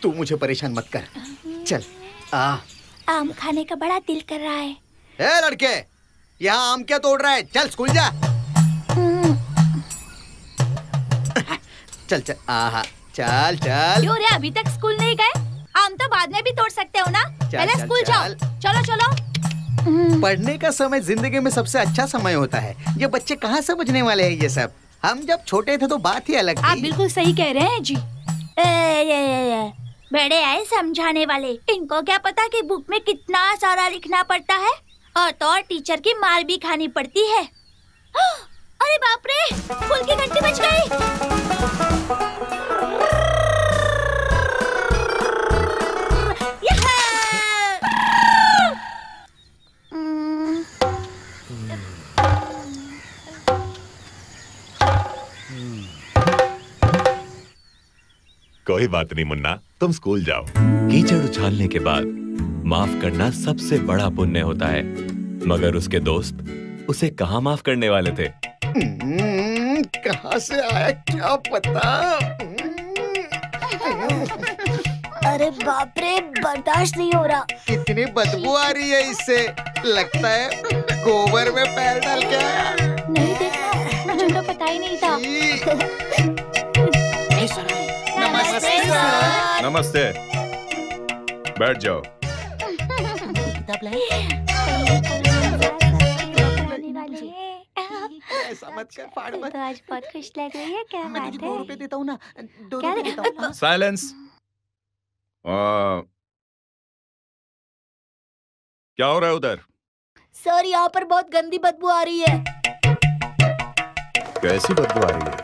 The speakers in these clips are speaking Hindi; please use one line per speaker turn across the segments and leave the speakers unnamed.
तू मुझे परेशान मत कर। चल
आम खाने का बड़ा दिल कर रहा है।
ए लड़के, यहाँ आम क्या तोड़ रहा है? चल स्कूल जा। चल चल चल चल।
क्यों रे, अभी तक स्कूल नहीं गए? आम तो बाद में भी तोड़ सकते हो ना। पहले स्कूल जाओ। चलो चलो।
पढ़ने का समय जिंदगी में सबसे अच्छा समय होता है। ये बच्चे कहाँ समझने वाले हैं ये सब। हम जब छोटे थे तो बात ही अलग थी।
आप बिल्कुल सही कह रहे हैं जी। बड़े आए समझाने वाले। इनको क्या पता कि बुक में कितना सारा लिखना पड़ता है और तो और टीचर की मार भी खानी पड़ती है। अरे बाप रे, स्कूल की घंटी बज गई।
कोई बात नहीं मुन्ना, तुम स्कूल जाओ। कीचड़ उछालने के बाद माफ करना सबसे बड़ा पुण्य होता है, मगर उसके दोस्त उसे कहाँ माफ करने वाले थे।
कहाँ से आया क्या पता।
अरे बाप रे, बर्दाश्त नहीं हो रहा।
कितनी बदबू आ रही है इससे। लगता है गोबर में पैर डाल के आया।
नहीं देखा, मुझे तो पता ही नहीं था। नमस्ते सर।
नमस्ते, बैठ जाओ।
ऐसा मत कर, फाड़ मत।
तो आज बहुत खुश लग रही है। क्या
मैं
बात
तुझे
है?
2 रुपए देता हूँ ना, 2
क्या
रुपए देता हूँ।
साइलेंस। क्या हो रहा है उधर?
सर, यहाँ पर बहुत गंदी बदबू आ रही है।
कैसी बदबू आ रही है?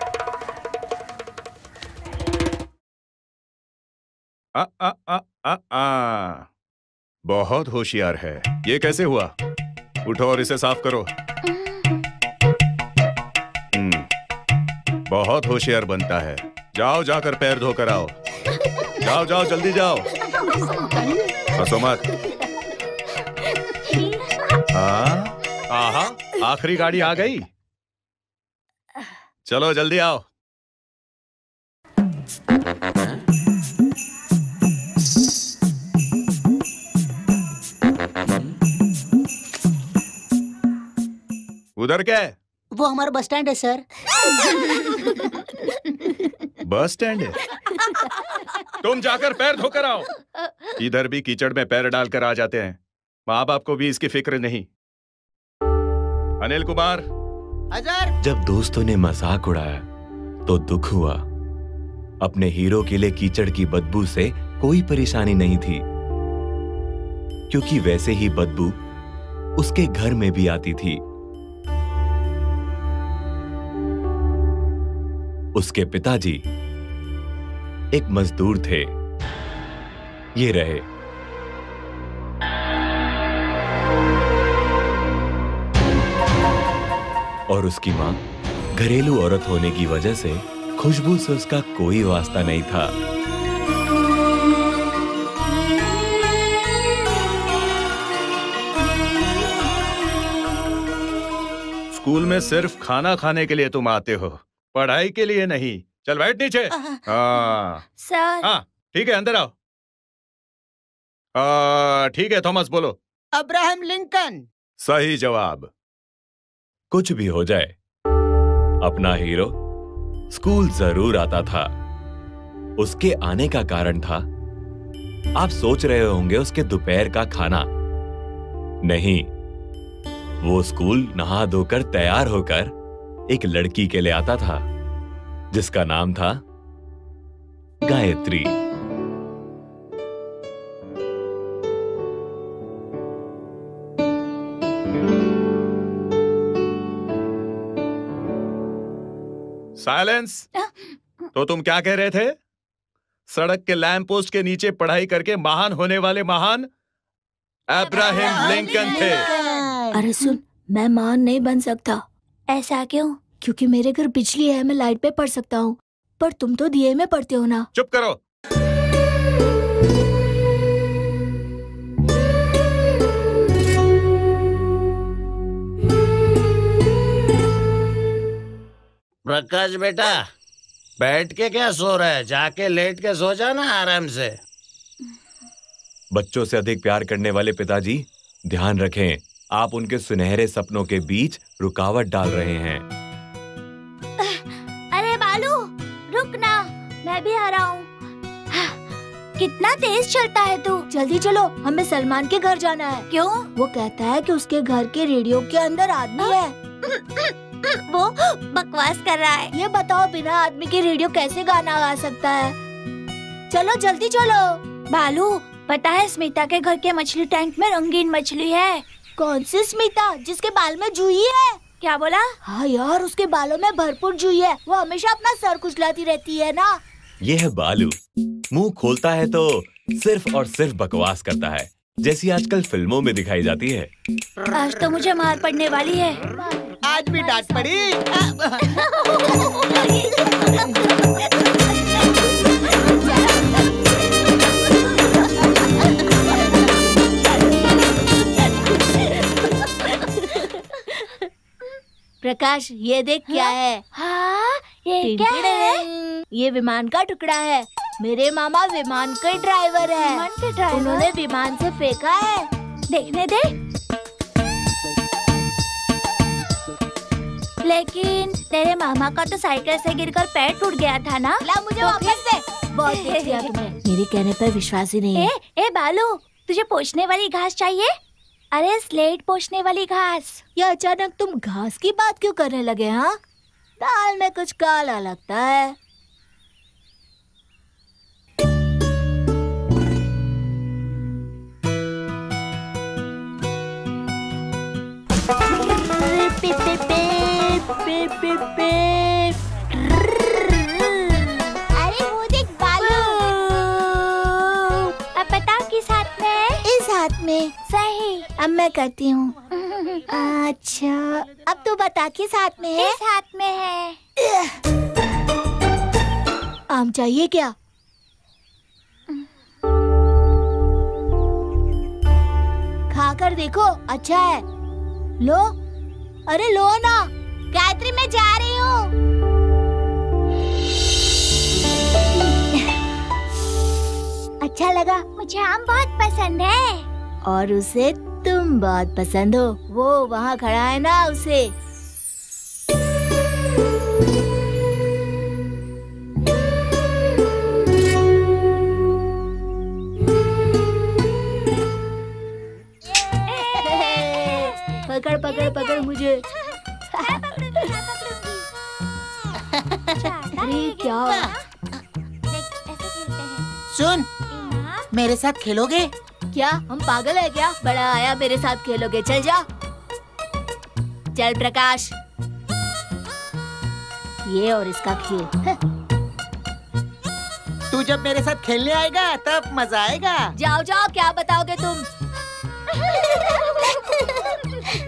बहुत होशियार है। ये कैसे हुआ? उठो और इसे साफ करो। बहुत होशियार बनता है। जाओ, जाकर पैर धोकर आओ। जाओ जाओ, जल्दी जाओ। हंसो मत। आहा, आखिरी गाड़ी आ गई। चलो जल्दी आओ। उधर क्या है?
वो हमारा बस स्टैंड है सर।
बस स्टैंड है? तुम जाकर पैर धोकर आओ। इधर भी कीचड़ में पैर डालकर आ जाते हैं। माँ बाप को भी इसकी फिक्र नहीं। अनिल कुमार।
हजार।
जब दोस्तों ने मजाक उड़ाया तो दुख हुआ। अपने हीरो के लिए कीचड़ की बदबू से कोई परेशानी नहीं थी, क्योंकि वैसे ही बदबू उसके घर में भी आती थी। उसके पिताजी एक मजदूर थे। ये रहे। और उसकी मां घरेलू औरत होने की वजह से खुशबू से उसका कोई वास्ता नहीं था। स्कूल में सिर्फ खाना खाने के लिए तुम आते हो, पढ़ाई के लिए नहीं। चल बैठ नीचे। हाँ
सर।
हाँ ठीक है, अंदर आओ। ठीक है, थॉमस बोलो।
Abraham Lincoln.
सही जवाब। कुछ भी हो जाए, अपना हीरो स्कूल जरूर आता था। उसके आने का कारण था, आप सोच रहे होंगे उसके दोपहर का खाना। नहीं, वो स्कूल नहा धोकर तैयार होकर एक लड़की के लिए आता था, जिसका नाम था गायत्री। साइलेंस। तो तुम क्या कह रहे थे? सड़क के लैंप पोस्ट के नीचे पढ़ाई करके महान होने वाले महान अब्राहम लिंकन थे।
अरे सुन, मैं महान नहीं बन सकता। ऐसा क्यों? क्योंकि मेरे घर बिजली है, मैं लाइट पे पढ़ सकता हूँ, पर तुम तो दिए में पढ़ते हो ना।
चुप करो।
प्रकाश बेटा, बैठ के क्या सो रहा है? जाके लेट के सो जा ना आराम से।
बच्चों से अधिक प्यार करने वाले पिताजी, ध्यान रखें, आप उनके सुनहरे सपनों के बीच रुकावट डाल रहे हैं।
अरे बालू, रुक ना, मैं भी आ रहा हूँ। कितना तेज चलता है तू।
जल्दी चलो, हमें सलमान के घर जाना है।
क्यों?
वो कहता है कि उसके घर के रेडियो के अंदर आदमी है।
वो बकवास कर रहा है।
ये बताओ, बिना आदमी के रेडियो कैसे गाना गा सकता है? चलो जल्दी चलो।
बालू, पता है स्मिता के घर के मछली टैंक में रंगीन मछली है।
कौन सी स्मिता? जिसके बाल में जुई है?
क्या बोला?
हाँ यार, उसके बालों में भरपूर जुई है। वो हमेशा अपना सर कुचलाती रहती है ना।
ये है बालू, मुंह खोलता है तो सिर्फ और सिर्फ बकवास करता है, जैसी आजकल फिल्मों में दिखाई जाती है।
आज तो मुझे मार पड़ने वाली है।
आज भी डांट पड़ी।
प्रकाश, ये देख क्या है?
हाँ, ये क्या है?
ये विमान का टुकड़ा है। मेरे मामा विमान के ड्राइवर है।
विमान के ड्राइवर?
उन्होंने विमान से फेंका है।
देखने दे। लेकिन तेरे मामा का तो साइकिल से गिरकर पैर टूट गया था ना?
ला मुझे वापस दे। बहुत देख लिया तुमने, मेरे कहने पर विश्वास ही नहीं है।
ए बालू, तुझे पोंछने वाली घास चाहिए? अरे स्लेट पोंछने वाली घास।
ये अचानक तुम घास की बात क्यों करने लगे? हाँ, दाल में कुछ काला लगता है।
अरे वो देख बालू। अब बता किस हाथ में है?
इस हाथ में।
सही।
अब मैं करती हूँ। अच्छा, अब तू बता किस हाथ में है?
इस हाथ में है।
आम चाहिए क्या? खा कर देखो, अच्छा है। लो, अरे लो ना। गायत्री, मैं जा रही हूँ। अच्छा लगा?
मुझे आम बहुत पसंद है।
और उसे तुम बहुत पसंद हो। वो वहाँ खड़ा है ना, उसे। पकड़ पकड़ पकड़ मुझे। अरे क्या?
सुन, मेरे साथ खेलोगे?
क्या हम पागल है क्या? बड़ा आया मेरे साथ खेलोगे? चल जा। चल प्रकाश, ये और इसका खेल।
तू जब मेरे साथ खेलने आएगा तब मजा आएगा।
जाओ जाओ, क्या बताओगे तुम?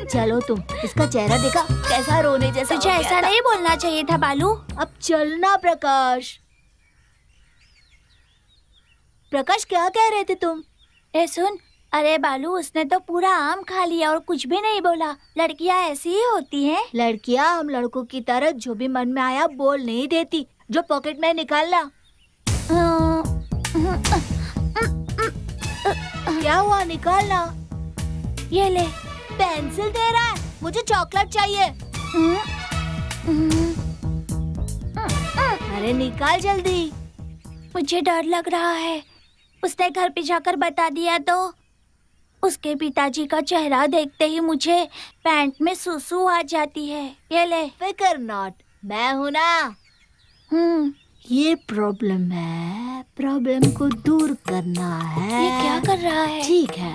चलो तुम, इसका चेहरा देखा कैसा रोने जैसा।
तुझे ऐसा नहीं बोलना चाहिए था बालू।
अब चलना प्रकाश। प्रकाश, क्या कह रहे थे तुम?
ए सुन, अरे बालू, उसने तो पूरा आम खा लिया और कुछ भी नहीं बोला। लड़कियां ऐसी ही होती हैं।
लड़कियां हम लड़कों की तरह जो भी मन में आया बोल नहीं देती। जो पॉकेट में निकालना। क्या हुआ? निकालना।
ये ले।
पेंसिल दे रहा है, मुझे चॉकलेट चाहिए। अरे निकाल जल्दी।
मुझे डर लग रहा है। उसने घर पे जाकर बता दिया तो उसके पिताजी का चेहरा देखते ही मुझे पैंट में सुसु आ जाती है। ये ले।
फिकर नॉट, मैं हूँ ना। ये प्रॉब्लम है, प्रॉब्लम को दूर करना है।
ये क्या कर रहा है?
ठीक है।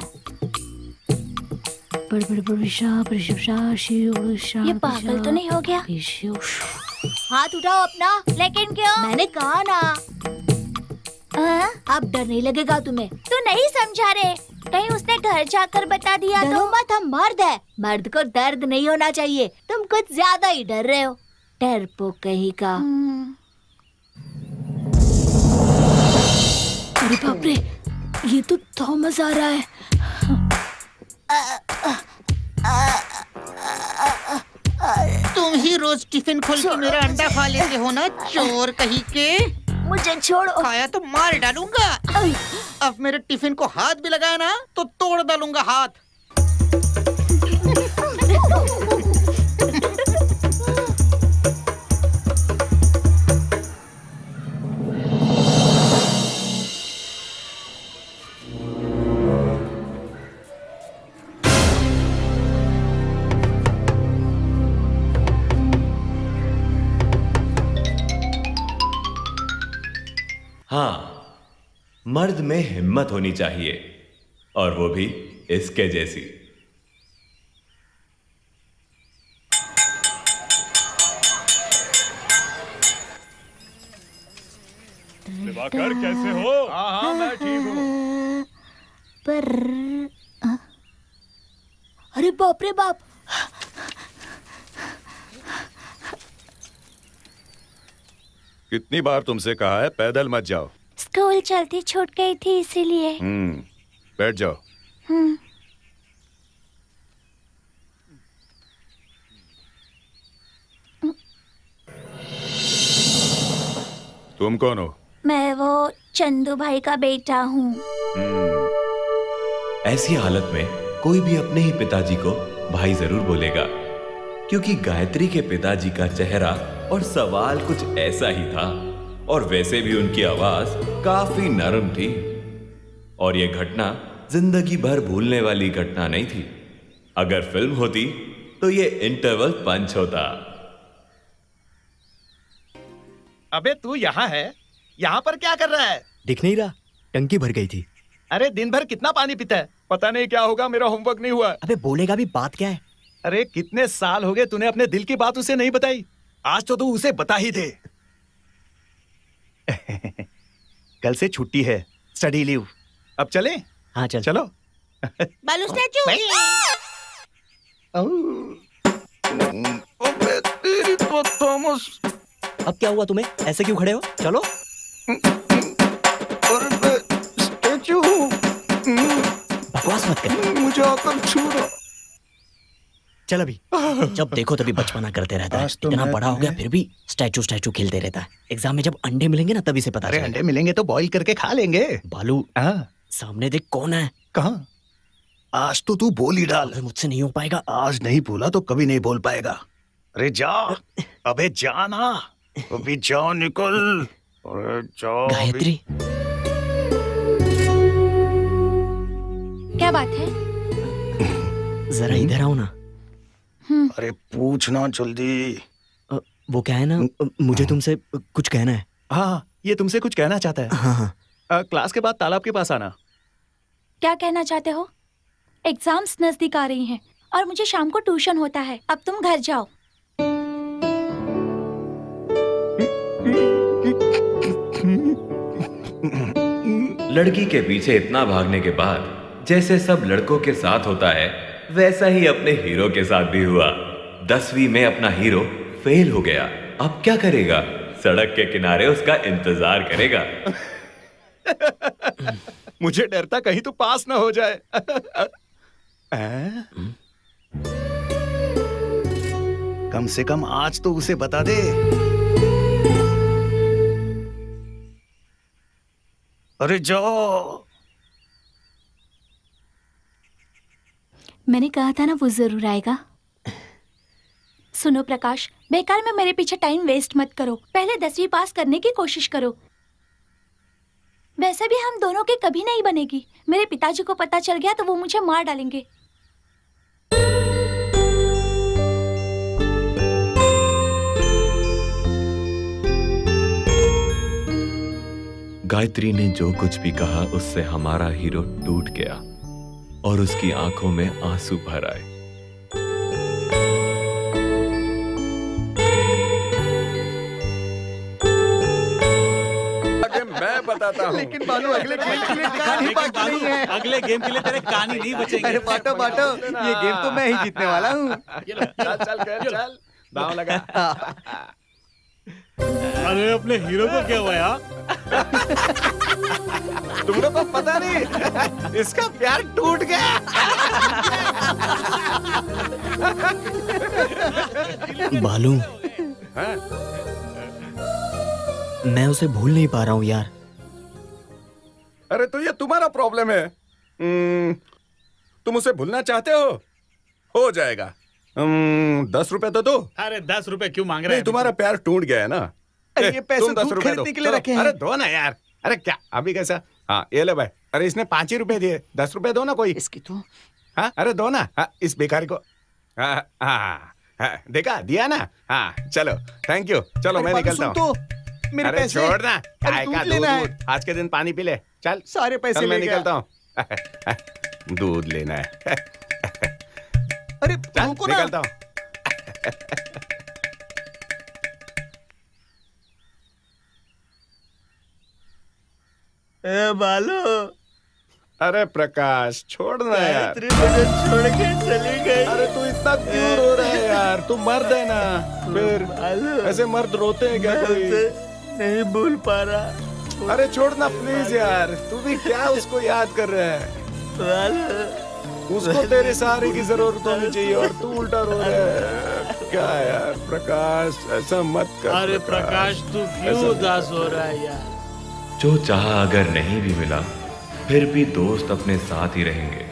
ये पागल तो नहीं हो गया?
हाथ उठाओ अपना।
लेकिन क्यों?
मैंने कहा ना। अब डर नहीं लगेगा तुम्हें।
तू नहीं समझा रे। कहीं उसने घर जाकर बता दिया तो?
डरो मत, हम मर्द है। मर्द को दर्द नहीं होना चाहिए। तुम कुछ ज्यादा ही डर रहे हो। डरपोक कहीं का। अरे बाप रे, ये तो थॉमस आ रहा है।
तुम ही रोज टिफिन खोल के मेरा अंडा खा लेते हो ना, चोर कहीं के।
मुझे छोड़ो।
खाया तो मार डालूंगा। अब मेरे टिफिन को हाथ भी लगाया ना तो तोड़ डालूंगा हाथ।
हाँ, मर्द में हिम्मत होनी चाहिए, और वो भी इसके जैसी।
दिवाकर कैसे हो? हाँ मैं ठीक हूँ।
पर अरे बाप रे बाप।
कितनी बार तुमसे कहा है पैदल मत जाओ।
स्कूल चलती छूट गई थी इसीलिए।
बैठ जाओ। तुम कौन हो?
मैं वो चंदू भाई का बेटा हूँ।
ऐसी हालत में कोई भी अपने ही पिताजी को भाई जरूर बोलेगा, क्योंकि गायत्री के पिताजी का चेहरा और सवाल कुछ ऐसा ही था, और वैसे भी उनकी आवाज काफी नरम थी। और यह घटना जिंदगी भर भूलने वाली घटना नहीं थी। अगर फिल्म होती तो यह इंटरवल पंच होता।
अबे तू यहाँ है? यहाँ पर क्या कर रहा है?
दिख नहीं रहा, टंकी भर गई थी।
अरे दिन भर कितना पानी पीता है? पता नहीं क्या होगा, मेरा होमवर्क नहीं हुआ।
अबे बोलेगा भी, बात क्या है?
अरे कितने साल हो गए तूने अपने दिल की बात उसे नहीं बताई। आज तो तू उसे बता ही दे। कल से छुट्टी है, स्टडी लीव। अब चले?
हाँ चल।
चलो।
बालू स्टैचू।
अबे तेरी तो थॉमस।
अब क्या हुआ तुम्हें? ऐसे क्यों खड़े हो? चलो।
स्टैचू।
बकवास मत कर।
मुझे आकर छू रहा।
चल अभी। जब देखो तभी बचपना करते रहता है।
तो
इतना बड़ा हो गया फिर भी स्टैचू स्टैचू खेलते रहता है। एग्जाम में जब अंडे मिलेंगे ना तभी से पता
अरे
चलेगा।
अंडे मिलेंगे तो बॉईल करके खा लेंगे।
बालू,
हाँ।
सामने देख कौन है।
कहाँ? आज तो तू बोल ही डाल।
अबे मुझसे नहीं हो पाएगा।
आज नहीं बोला तो कभी नहीं बोल पाएगा। अरे जा, अबे जा ना, अभी जाओ, निकल। अरे जाओ।
गायत्री,
क्या बात है?
जरा इधर आओ ना।
अरे पूछना जल्दी।
वो क्या है ना, मुझे तुमसे कुछ कहना है।
हाँ, ये तुमसे कुछ कहना चाहता है।
हाँ हाँ।
क्लास के बाद तालाब के पास आना।
क्या कहना चाहते हो? एग्जाम्स नजदीक आ रही हैं और मुझे शाम को ट्यूशन होता है। अब तुम घर जाओ।
लड़की के पीछे इतना भागने के बाद जैसे सब लड़कों के साथ होता है, वैसा ही अपने हीरो के साथ भी हुआ। 10वीं में अपना हीरो फेल हो गया। अब क्या करेगा? सड़क के किनारे उसका इंतजार करेगा।
मुझे डर था कहीं तो पास ना हो जाए। कम से कम आज तो उसे बता दे। अरे जाओ।
मैंने कहा था ना वो जरूर आएगा। सुनो प्रकाश, बेकार में मेरे पीछे टाइम वेस्ट मत करो। पहले 10वीं पास करने की कोशिश करो। वैसे भी हम दोनों के कभी नहीं बनेगी। मेरे पिताजी को पता चल गया तो वो मुझे मार डालेंगे।
गायत्री ने जो कुछ भी कहा उससे हमारा हीरो टूट गया और उसकी आंखों में आंसू भर आए।
मैं बताता हूँ।
लेकिन बालू अगले गेम के लिए कहानी बाकी नहीं है।
अगले गेम के लिए तेरे कहानी नहीं बचेगी।
अरे बाटो बाटो, ये गेम तो मैं ही जीतने वाला हूँ।
चल चल चल, दांव लगा।
अरे अपने हीरो को क्या हुआ यार?
तुम लोग को पता नहीं, इसका प्यार टूट गया।
बालू, मैं उसे भूल नहीं पा रहा हूँ यार।
अरे तो ये तुम्हारा प्रॉब्लम है। तुम उसे भूलना चाहते हो जाएगा। 10 रुपए तो दो।
अरे 10 रुपए क्यों मांग रहे हैं?
तुम्हारा प्यार टूट गया है ना।
अरे ये पैसे
तुम 10 रुपए दो।
के लिए रखे हैं।
अरे दो ना यार। अरे क्या अभी कैसा? हाँ ये ले भाई। अरे इसने 5 ही रुपए दिए, 10 रुपए दो ना कोई।
इसकी तो
हाँ अरे दो ना। हाँ इस बेकारी को। हाँ देखा दिया ना। हाँ चलो थैंक यू। चलो मैं निकलता हूँ।
मेरे
अरे
पैसे
छोड़ ना।
अरे दूध लेना है।
आज के दिन पानी पी ले। चल
सारे पैसे
मैं
ले गया।
निकलता हूँ। दूध लेना है।
अरे
चल
रुको ना।
निकलता हूँ।
बालो
अरे प्रकाश छोड़ना यार।
छोड़ के चली गई।
अरे तू इतना क्यों रो रहा है यार? तू मर्द है ना। फिर ऐसे मर्द रोते हैं क्या कोई?
नहीं भूल पा रहा।
अरे छोड़ना प्लीज यार। तू भी क्या उसको याद कर रहा है? उसको तेरे सहारे की जरूरत होनी चाहिए और तू उल्टा रो रहा है। क्या यार प्रकाश ऐसा मत कर।
अरे प्रकाश तू क्यों उदास हो रहा है यार?
जो चाहा अगर नहीं भी मिला फिर भी दोस्त अपने साथ ही रहेंगे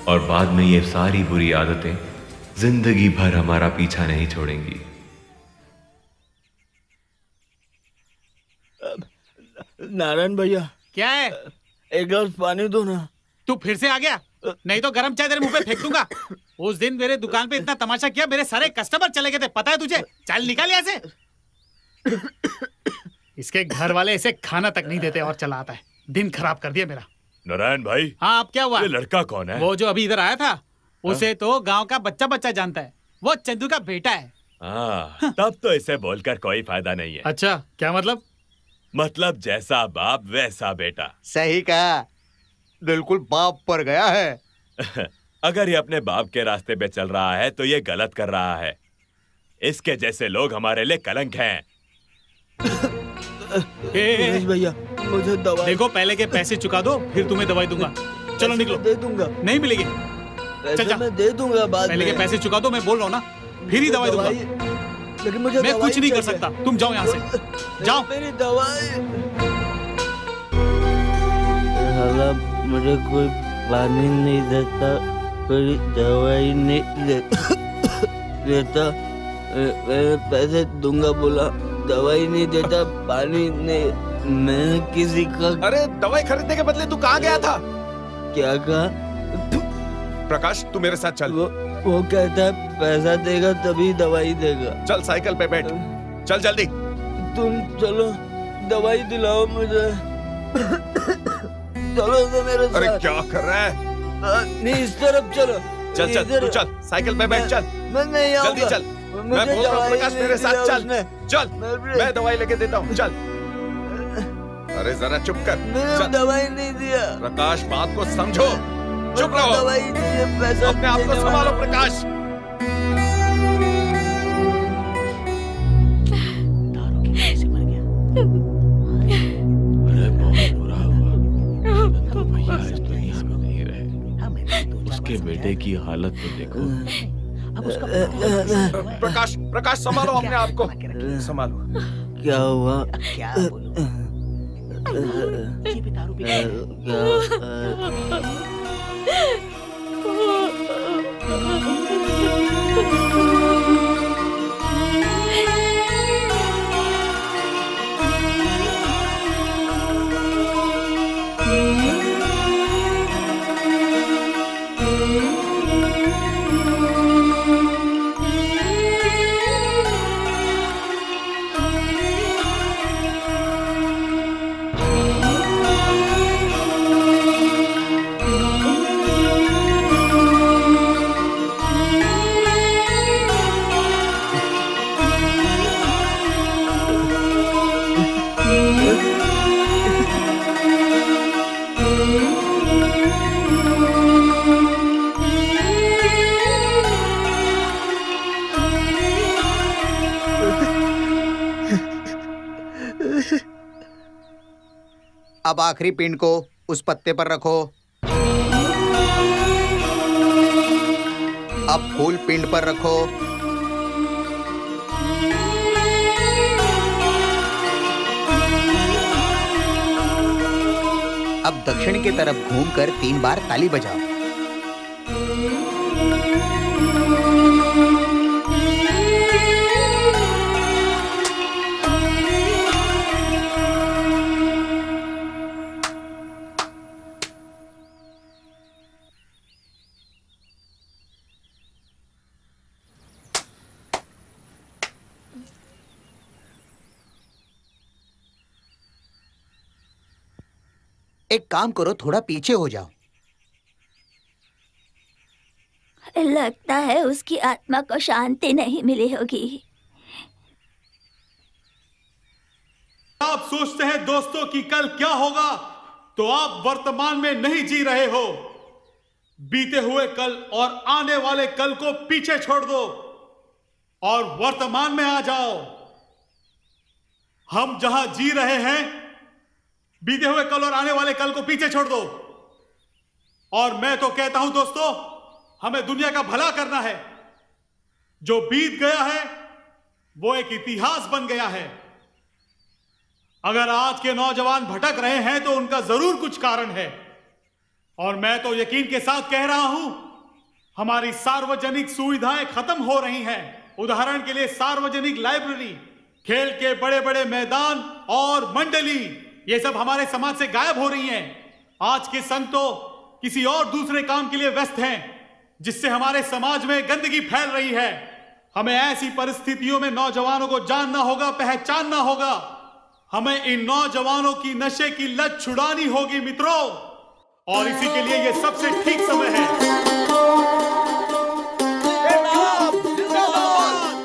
और बाद में ये सारी बुरी आदतें जिंदगी भर हमारा पीछा नहीं छोड़ेंगी।
नारायण भैया
क्या है?
एक गिलास पानी दो ना।
तू फिर से आ गया? नहीं तो गरम चाय तेरे मुंह पे फेंक दूंगा। उस दिन मेरे दुकान पे इतना तमाशा किया, मेरे सारे कस्टमर चले गए थे, पता है तुझे? चल निकाल यहाँ से। इसके घर वाले इसे खाना तक नहीं देते और चला आता है। दिन खराब कर दिया मेरा।
नारायण भाई।
हाँ अब क्या हुआ?
ये लड़का कौन है?
वो जो अभी इधर आया था उसे तो गांव का बच्चा बच्चा जानता है। वो चंदू का बेटा है।
हाँ तब तो इसे बोलकर कोई फायदा नहीं है।
अच्छा क्या मतलब?
मतलब जैसा बाप वैसा बेटा।
सही कहा, बिल्कुल बाप पर गया है।
अगर ये अपने बाप के रास्ते पे चल रहा है तो ये गलत कर रहा है। इसके जैसे लोग हमारे लिए कलंक हैं।
भैया मुझे दवाई
देखो, पहले के पैसे चुका दो फिर तुम्हें दवाई दूंगा। चलो निकलो।
दे दूंगा।
नहीं मिलेगी। चल जा।
मैं दे दूंगा बाद
पहले के पैसे चुका दो, मैं बोल रहा हूँ ना, फिर ही दवाई दूंगा।
लेकिन मुझे
मैं कुछ नहीं कर सकता, तुम जाओ यहाँ से। जाओ।
मेरी दवाई। मुझे कोई पानी नहीं देता, कोई दवाई नहीं देता। मैं पैसे दूंगा बोला, दवाई नहीं देता, पानी नहीं। मैं किसी का।
अरे दवाई खरीदने के बदले तू कहाँ गया था?
क्या कहा?
प्रकाश तू मेरे साथ चल।
वो कहता है पैसा देगा तभी दवाई देगा।
चल साइकिल पे बैठ, चल जल्दी।
तुम चलो, दवाई दिलाओ मुझे। चलो तो मेरे साथ।
अरे क्या कर रहा है?
नहीं इस तरफ चलो।
चल चल तू चल, साइकिल पे बैठ, चल।
मैं नहीं आऊंगा।
जल्दी चल। मैं बोल रहा हूँ प्रकाश मेरे साथ चल। चल मैं दवाई लेके देता हूँ, चल। अरे जरा चुप कर।
मैंने दवाई नहीं दिया।
प्रकाश बात को समझो, चुप रहो।
दवाई दिए, पैसा
अपने आप को संभालो प्रकाश।
दारू की वजह से मर गया।
अरे बहुत बुरा हुआ। तो भैया इस दुनिया में नहीं रहे। उसके बेटे की हालत तो देखो।
प्रकाश प्रकाश संभालो अपने आप को, संभालो।
क्या हुआ?
क्या बोलूं?
ये भी दारू पी
अब आखिरी पिंड को उस पत्ते पर रखो। अब फूल पिंड पर रखो। अब दक्षिण की तरफ घूमकर 3 बार ताली बजाओ। एक काम करो, थोड़ा पीछे हो जाओ।
लगता है उसकी आत्मा को शांति नहीं मिली होगी।
आप सोचते हैं दोस्तों कि कल क्या होगा, तो आप वर्तमान में नहीं जी रहे हो। बीते हुए कल और आने वाले कल को पीछे छोड़ दो और वर्तमान में आ जाओ। हम जहां जी रहे हैं, बीते हुए कल और आने वाले कल को पीछे छोड़ दो। और मैं तो कहता हूं दोस्तों, हमें दुनिया का भला करना है। जो बीत गया है वो एक इतिहास बन गया है। अगर आज के नौजवान भटक रहे हैं तो उनका जरूर कुछ कारण है। और मैं तो यकीन के साथ कह रहा हूं, हमारी सार्वजनिक सुविधाएं खत्म हो रही हैं। उदाहरण के लिए सार्वजनिक लाइब्रेरी, खेल के बड़े बड़े मैदान और मंडली, ये सब हमारे समाज से गायब हो रही हैं। आज के संघ तो किसी और दूसरे काम के लिए व्यस्त हैं, जिससे हमारे समाज में गंदगी फैल रही है। हमें ऐसी परिस्थितियों में नौजवानों को जानना होगा, पहचानना होगा। हमें इन नौजवानों की नशे की लत छुड़ानी होगी मित्रों, और इसी के लिए ये सबसे ठीक समय है।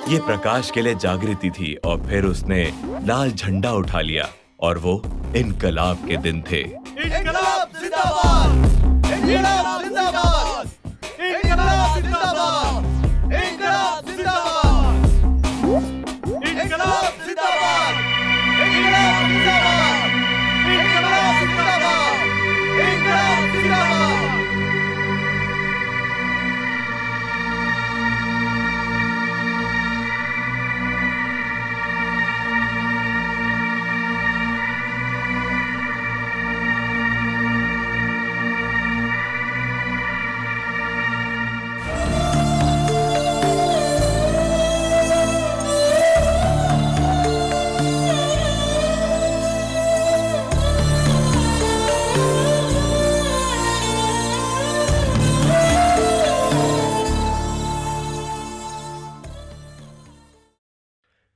ये प्रकाश के लिए जागृति थी और फिर उसने लाल झंडा उठा लिया और वो इनकलाब के दिन थे।
इनकलाब जिंदाबाद! इनकलाब जिंदाबाद! इनकलाब जिंदाबाद! इनकलाब जिंदाबाद! इनकलाब जिंदाबाद! इनकलाब जिंदाबाद! इनकलाब जिंदाबाद! इनकलाब जिंदाबाद!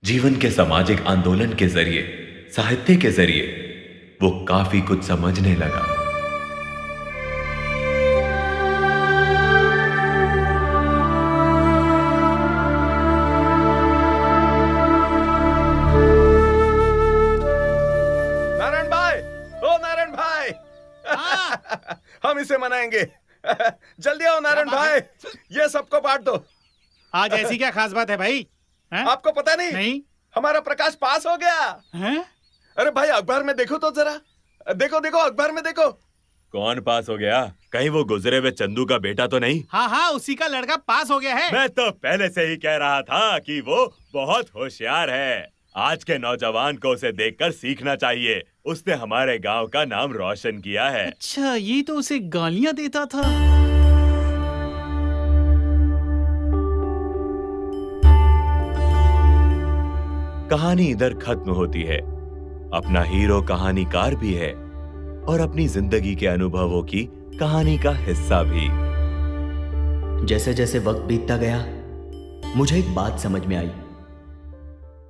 जीवन के सामाजिक आंदोलन के जरिए, साहित्य के जरिए वो काफी कुछ समझने लगा।
नारायण भाई, ओ नारायण भाई, हम इसे मनाएंगे। जल्दी आओ नारायण भाई, ये सबको बांट दो।
आज ऐसी क्या खास बात है भाई?
आपको पता नहीं? हमारा प्रकाश पास हो गया है? अरे भाई अखबार में देखो तो जरा, देखो देखो अखबार में देखो।
कौन पास हो गया? कहीं वो गुजरे हुए चंदू का बेटा तो नहीं?
हाँ हाँ, उसी का लड़का पास हो गया है।
मैं तो पहले से ही कह रहा था कि वो बहुत होशियार है। आज के नौजवान को उसे देखकर सीखना चाहिए। उसने हमारे गांव का नाम रोशन किया है।
अच्छा, ये तो उसे गालियां देता था।
कहानी इधर खत्म होती है। अपना हीरो कहानीकार भी है और अपनी जिंदगी के अनुभवों की कहानी का हिस्सा भी।
जैसे जैसे वक्त बीतता गया, मुझे एक बात समझ में आई।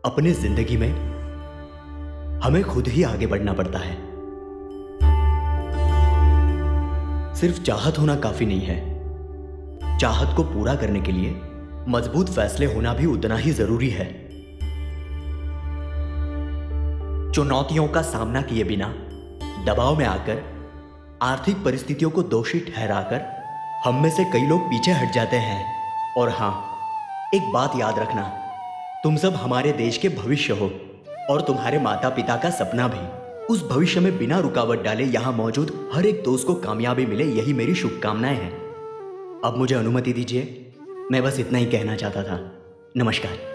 अपनी जिंदगी में हमें खुद ही आगे बढ़ना पड़ता है। सिर्फ चाहत होना काफी नहीं है। चाहत को पूरा करने के लिए मजबूत फैसले होना भी उतना ही जरूरी है। चुनौतियों का सामना किए बिना, दबाव में आकर, आर्थिक परिस्थितियों को दोषी ठहराकर हम में से कई लोग पीछे हट जाते हैं। और हां, एक बात याद रखना, तुम सब हमारे देश के भविष्य हो और तुम्हारे माता पिता का सपना भी। उस भविष्य में बिना रुकावट डाले यहां मौजूद हर एक दोस्त को कामयाबी मिले, यही मेरी शुभकामनाएं हैं। अब मुझे अनुमति दीजिए, मैं बस इतना ही कहना चाहता था। नमस्कार।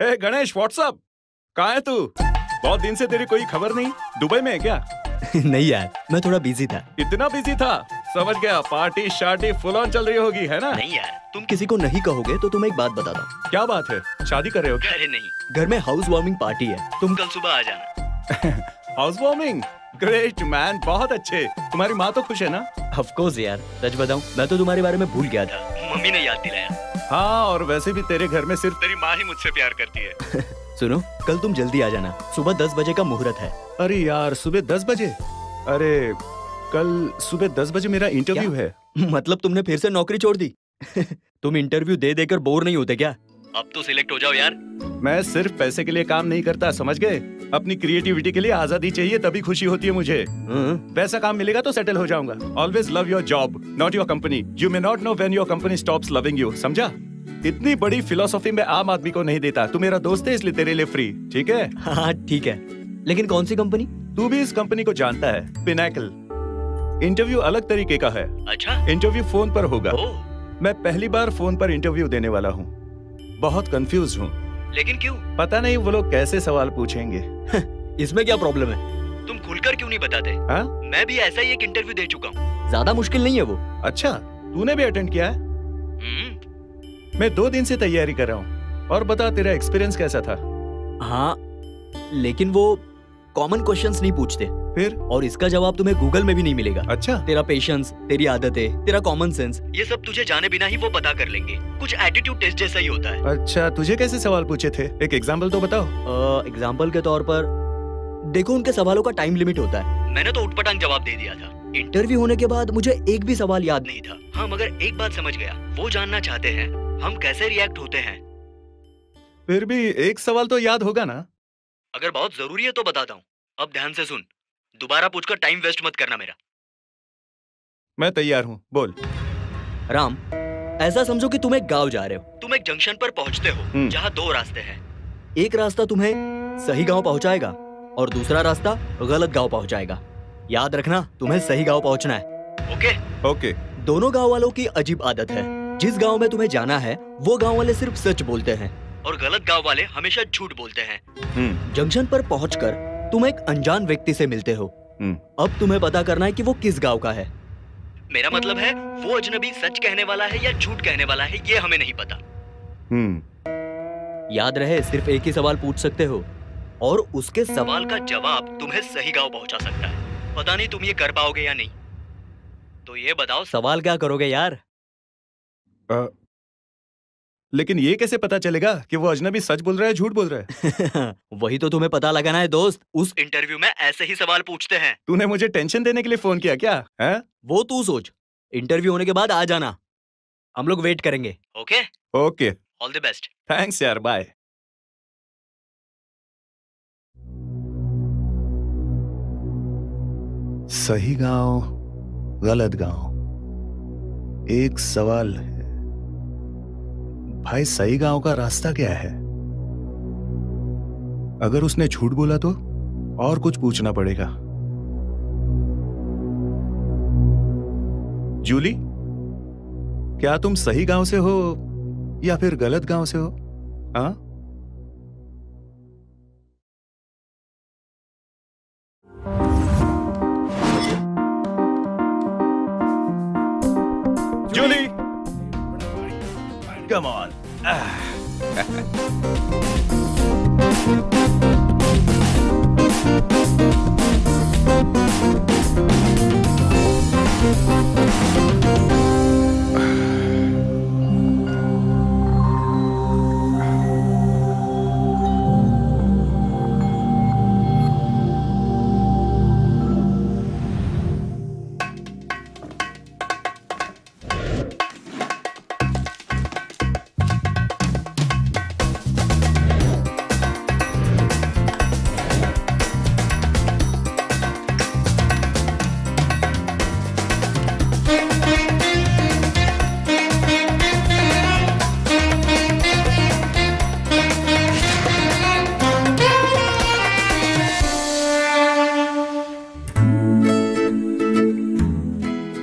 हे गणेश, व्हाट्सअप? कहाँ है तू? बहुत दिन से तेरी कोई खबर नहीं। दुबई में है क्या?
नहीं यार, मैं थोड़ा बिजी था।
इतना बिजी था? समझ गया, पार्टी शार्टी फुल ऑन चल रही होगी, है ना?
नहीं यार, तुम किसी को नहीं कहोगे तो तुम्हें एक बात बताता हूँ।
क्या बात है? शादी कर रहे हो क्या?
अरे नहीं, घर में हाउस वार्मिंग पार्टी है, तुम कल सुबह आ जाना।
House warming? ग्रेट मैन, बहुत अच्छे। तुम्हारी माँ तो खुश है ना?
ऑफ कोर्स यार, सच बताऊं मैं तो तुम्हारे बारे में भूल गया था, मम्मी ने याद दिलाया।
हाँ, और वैसे भी तेरे घर में सिर्फ तेरी माँ ही मुझसे प्यार करती है।
सुनो, कल तुम जल्दी आ जाना, सुबह 10 बजे का मुहूर्त है।
अरे यार, सुबह 10 बजे? अरे कल सुबह 10 बजे मेरा इंटरव्यू है।
मतलब तुमने फिर से नौकरी छोड़ दी? तुम इंटरव्यू दे देकर बोर नहीं होते क्या? अब तो सिलेक्ट हो जाओ यार।
मैं सिर्फ पैसे के लिए काम नहीं करता, समझ गए? अपनी क्रिएटिविटी के लिए आजादी चाहिए, तभी खुशी होती है मुझे। पैसा काम मिलेगा तो सेटल हो जाऊंगा। Always love your job, not your company. You may not know when your company stops loving you, समझा? इतनी बड़ी फिलोसॉफी में आम आदमी को नहीं देता। तू मेरा दोस्त है इसलिए तेरे लिए फ्री, ठीक है?
हाँ ठीक है, लेकिन कौन सी कंपनी?
तू भी इस कंपनी को जानता है, पिनैकल। इंटरव्यू अलग तरीके का है।
अच्छा?
इंटरव्यू फोन पर होगा। मैं पहली बार फोन पर इंटरव्यू देने वाला हूँ। बहुत कंफ्यूज हूँ।
लेकिन क्यों?
पता नहीं वो लोग कैसे सवाल पूछेंगे।
इसमें क्या प्रॉब्लम है? तुम खुलकर क्यों नहीं बताते?
हाँ?
मैं भी ऐसा ही एक इंटरव्यू दे चुका हूँ, ज्यादा मुश्किल नहीं है वो।
अच्छा, तूने भी अटेंड किया है? मैं 2 दिन से तैयारी कर रहा हूँ। और बता, तेरा एक्सपीरियंस कैसा था?
हाँ, लेकिन वो कॉमन क्वेश्चंस नहीं पूछते।
फिर?
और इसका जवाब तुम्हें गूगल में भी नहीं मिलेगा।
अच्छा?
तेरा पेशेंस, तेरी आदतें, तेरा कॉमन सेंस, ये सब तुझे जाने बिना ही वो पता कर लेंगे। कुछ एटीट्यूड टेस्ट जैसा ही होता है।
अच्छा, तुझे कैसे सवाल पूछे थे? एक एग्जाम्पल तो बताओ।
एग्जाम्पल के तौर पर देखो, उनके सवालों का टाइम लिमिट होता है। मैंने तो उटपटांग जवाब दे दिया था। इंटरव्यू होने के बाद मुझे एक भी सवाल याद नहीं था। हाँ, मगर एक बात समझ गया, वो जानना चाहते हैं हम कैसे रिएक्ट होते हैं।
फिर भी एक सवाल तो याद होगा ना?
अगर बहुत जरूरी है तो बताता हूँ। अब ध्यान से सुन, दोबारा पूछकर टाइम वेस्ट मत करना मेरा।
मैं तैयार हूँ, बोल।
राम, ऐसा समझो कि तुम एक गांव जा रहे हो। तुम एक जंक्शन पर पहुंचते हो जहाँ 2 रास्ते हैं। एक रास्ता तुम्हें सही गांव पहुंचाएगा और दूसरा रास्ता गलत गांव पहुंचाएगा। याद रखना, तुम्हें सही गांव पहुंचना है। ओके?
ओके।
दोनों गांव वालों की अजीब आदत है। जिस गांव में तुम्हें जाना है वो गांव वाले सिर्फ सच बोलते हैं और गलत गांव वाले हमेशा झूठ बोलते हैं। जंक्शन पर पहुंचकर तुम एक अनजान व्यक्ति से मिलते हो। अब तुम्हें पता करना है कि वो किस गांव का है। मेरा मतलब है, वो अजनबी सच कहने वाला है या झूठ कहने वाला है, ये हमें नहीं पता। याद रहे, सिर्फ एक ही सवाल पूछ सकते हो और उसके सवाल का जवाब तुम्हें सही गांव पहुंचा सकता है। पता नहीं तुम ये कर पाओगे या नहीं। तो ये बताओ, सवाल क्या करोगे यार?
लेकिन ये कैसे पता चलेगा कि वो अजनबी सच बोल रहा है झूठ बोल रहा है?
वही तो तुम्हें पता लगाना है दोस्त। उस इंटरव्यू में ऐसे ही सवाल पूछते हैं।
तूने मुझे टेंशन देने के लिए फोन किया क्या? है?
वो तू सोच। इंटरव्यू होने के बाद आ जाना, हम लोग वेट करेंगे। Okay?
Okay.
All the best.
Thanks यार, बाय। सही गांव, गलत गांव, एक सवाल है भाई, सही गांव का रास्ता क्या है? अगर उसने झूठ बोला तो और कुछ पूछना पड़ेगा। जूली, क्या तुम सही गांव से हो या फिर गलत गांव से हो? हाँ? Jully, come on.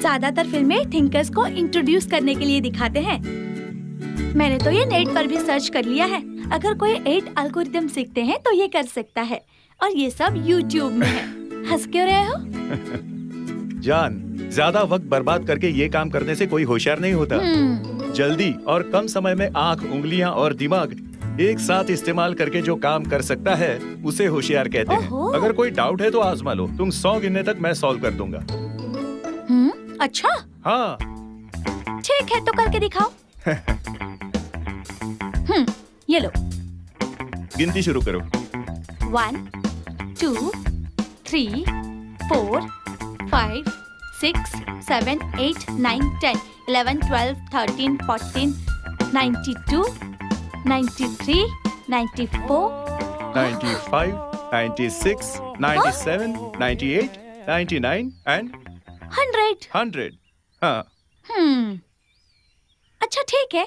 ज्यादातर फिल्में थिंकर्स को इंट्रोड्यूस करने के लिए दिखाते हैं। मैंने तो ये नेट पर भी सर्च कर लिया है। अगर कोई 8 एल्गोरिदम सीखते हैं तो ये कर सकता है, और ये सब YouTube में है। हंस क्यों रहे हो?
जान, ज्यादा वक्त बर्बाद करके ये काम करने से कोई होशियार नहीं होता। जल्दी और कम समय में आंख, उंगलियां और दिमाग एक साथ इस्तेमाल करके जो काम कर सकता है उसे होशियार कहते हैं। अगर कोई डाउट है तो आजमा लो। तुम 100 गिनने तक मैं सॉल्व कर दूंगा।
अच्छा?
हाँ।
ठीक है, तो करके दिखाओ। ये लो।
गिनती शुरू करो।
1 2 3 4 5 6 7 8 9 10 11 12 13 14 92 93 94
95 96 97 98 99 and
100।
हाँ।
अच्छा ठीक है,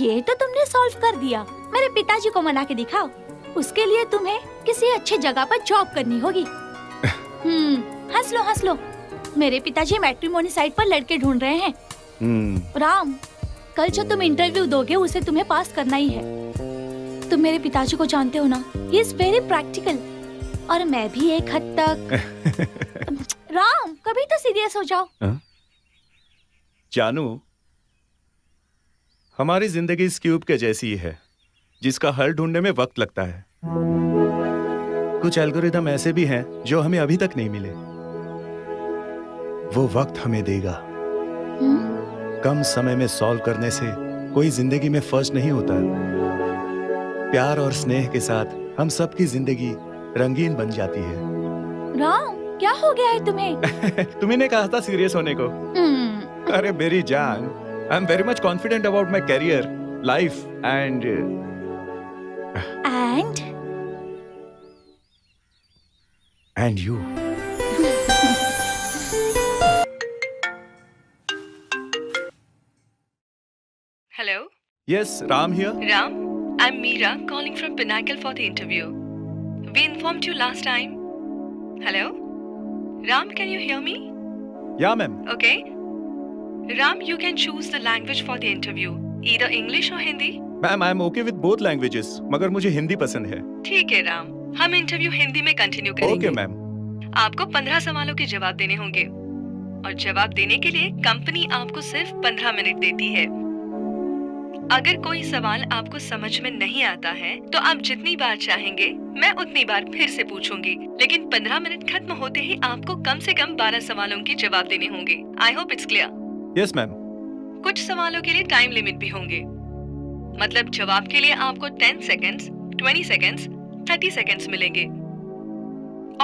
ये तो तुमने सॉल्व कर दिया। मेरे पिताजी को मना के दिखाओ। उसके लिए तुम्हें किसी अच्छी जगह पर जॉब करनी होगी। हंस लो हंस लो। मेरे पिताजी मैट्रिमोनी साइट पर लड़के ढूंढ रहे हैं। राम, कल जो तुम इंटरव्यू दोगे उसे तुम्हें पास करना ही है। तुम मेरे पिताजी को जानते हो ना, ही इज वेरी प्रैक्टिकल, और मैं भी एक हद तक। राम, कभी तो सीरियस हो जाओ।
जानू, हमारी जिंदगी इस क्यूब के जैसी ही है जिसका हल ढूंढने में वक्त लगता है। कुछ एल्गोरिदम ऐसे भी हैं जो हमें अभी तक नहीं मिले। वो वक्त हमें देगा। कम समय में सॉल्व करने से कोई जिंदगी में फर्स्ट नहीं होता। प्यार और स्नेह के साथ हम सबकी जिंदगी रंगीन बन जाती है।
राम, क्या हो गया है तुम्हें?
तुम्ही ने कहा था सीरियस होने को। अरे मेरी जान, I am very much confident about my career, life and you.
Hello?
Yes, Ram here.
Ram, I'm Meera calling from Pinnacle for the interview. We informed you last time. Hello? Ram, can you hear me?
Yeah, ma'am.
Okay. Ram, you can choose the language for the interview. Either English or Hindi.
Ma'am, I'm okay with both languages. मगर मुझे हिंदी पसंद है।
ठीक है राम, हम इंटरव्यू हिंदी में कंटिन्यू करेंगे।
Okay, ma'am.
आपको 15 सवालों के जवाब देने होंगे, और जवाब देने के लिए कंपनी आपको सिर्फ 15 मिनट देती है। अगर कोई सवाल आपको समझ में नहीं आता है तो आप जितनी बार चाहेंगे मैं उतनी बार फिर से पूछूंगी, लेकिन 15 मिनट खत्म होते ही आपको कम से कम 12 सवालों के जवाब देने होंगे। I hope it's clear.
Yes ma'am.
कुछ सवालों के लिए टाइम लिमिट भी होंगे, मतलब जवाब के लिए आपको 10 सेकेंड्स, 20 सेकेंड्स, 30 सेकेंड्स मिलेंगे,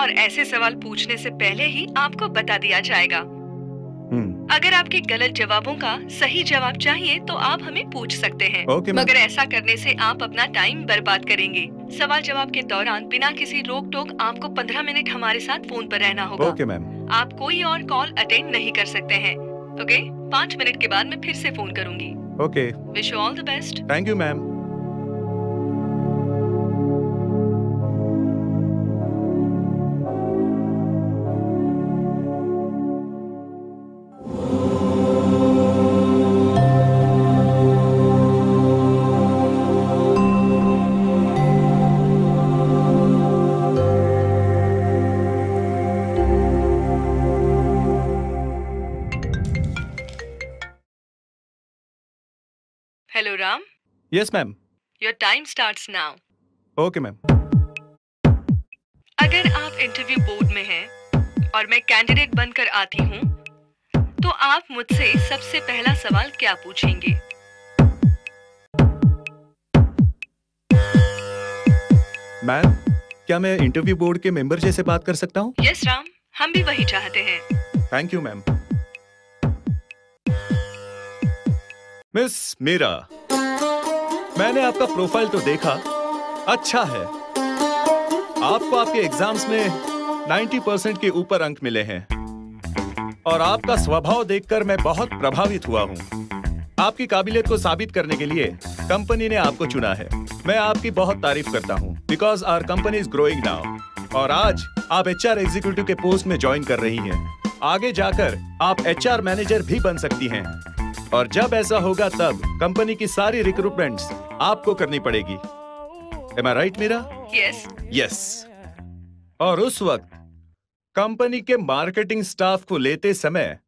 और ऐसे सवाल पूछने से पहले ही आपको बता दिया जाएगा। अगर आपके गलत जवाबों का सही जवाब चाहिए तो आप हमें पूछ सकते हैं। मगर ऐसा करने से आप अपना टाइम बर्बाद करेंगे। सवाल जवाब के दौरान बिना किसी रोक टोक आपको 15 मिनट हमारे साथ फोन पर रहना होगा।
Okay ma'am.
आप कोई और कॉल अटेंड नहीं कर सकते हैं। ओके, 5 मिनट के बाद मैं फिर से फोन करूंगी।
Okay.
Wish you all the best.
Thank you ma'am.
Hello Ram.
Yes ma'am.
Your time starts now.
Okay ma'am.
अगर आप इंटरव्यू बोर्ड में हैं और मैं कैंडिडेट बनकर आती हूँ, तो आप मुझसे सबसे पहला सवाल क्या पूछेंगे?
मैम, क्या मैं इंटरव्यू बोर्ड के मेंबर जैसे बात कर सकता हूँ?
यस राम, हम भी वही चाहते हैं।
Thank you ma'am. Miss Meera, मैंने आपका प्रोफाइल तो देखा, अच्छा है। आपको आपके एग्जाम्स में 90% के ऊपर अंक मिले हैं, और आपका स्वभाव देखकर मैं बहुत प्रभावित हुआ हूँ। आपकी काबिलियत को साबित करने के लिए कंपनी ने आपको चुना है। मैं आपकी बहुत तारीफ करता हूँ, because our company is growing now. और आज आप HR एग्जीक्यूटिव के पोस्ट में ज्वाइन कर रही हैं। आगे जाकर आप HR मैनेजर भी बन सकती हैं, और जब ऐसा होगा तब कंपनी की सारी रिक्रूटमेंट्स आपको करनी पड़ेगी। Am I right, Meera?
Yes.
Yes. और उस वक्त कंपनी के मार्केटिंग स्टाफ को लेते समय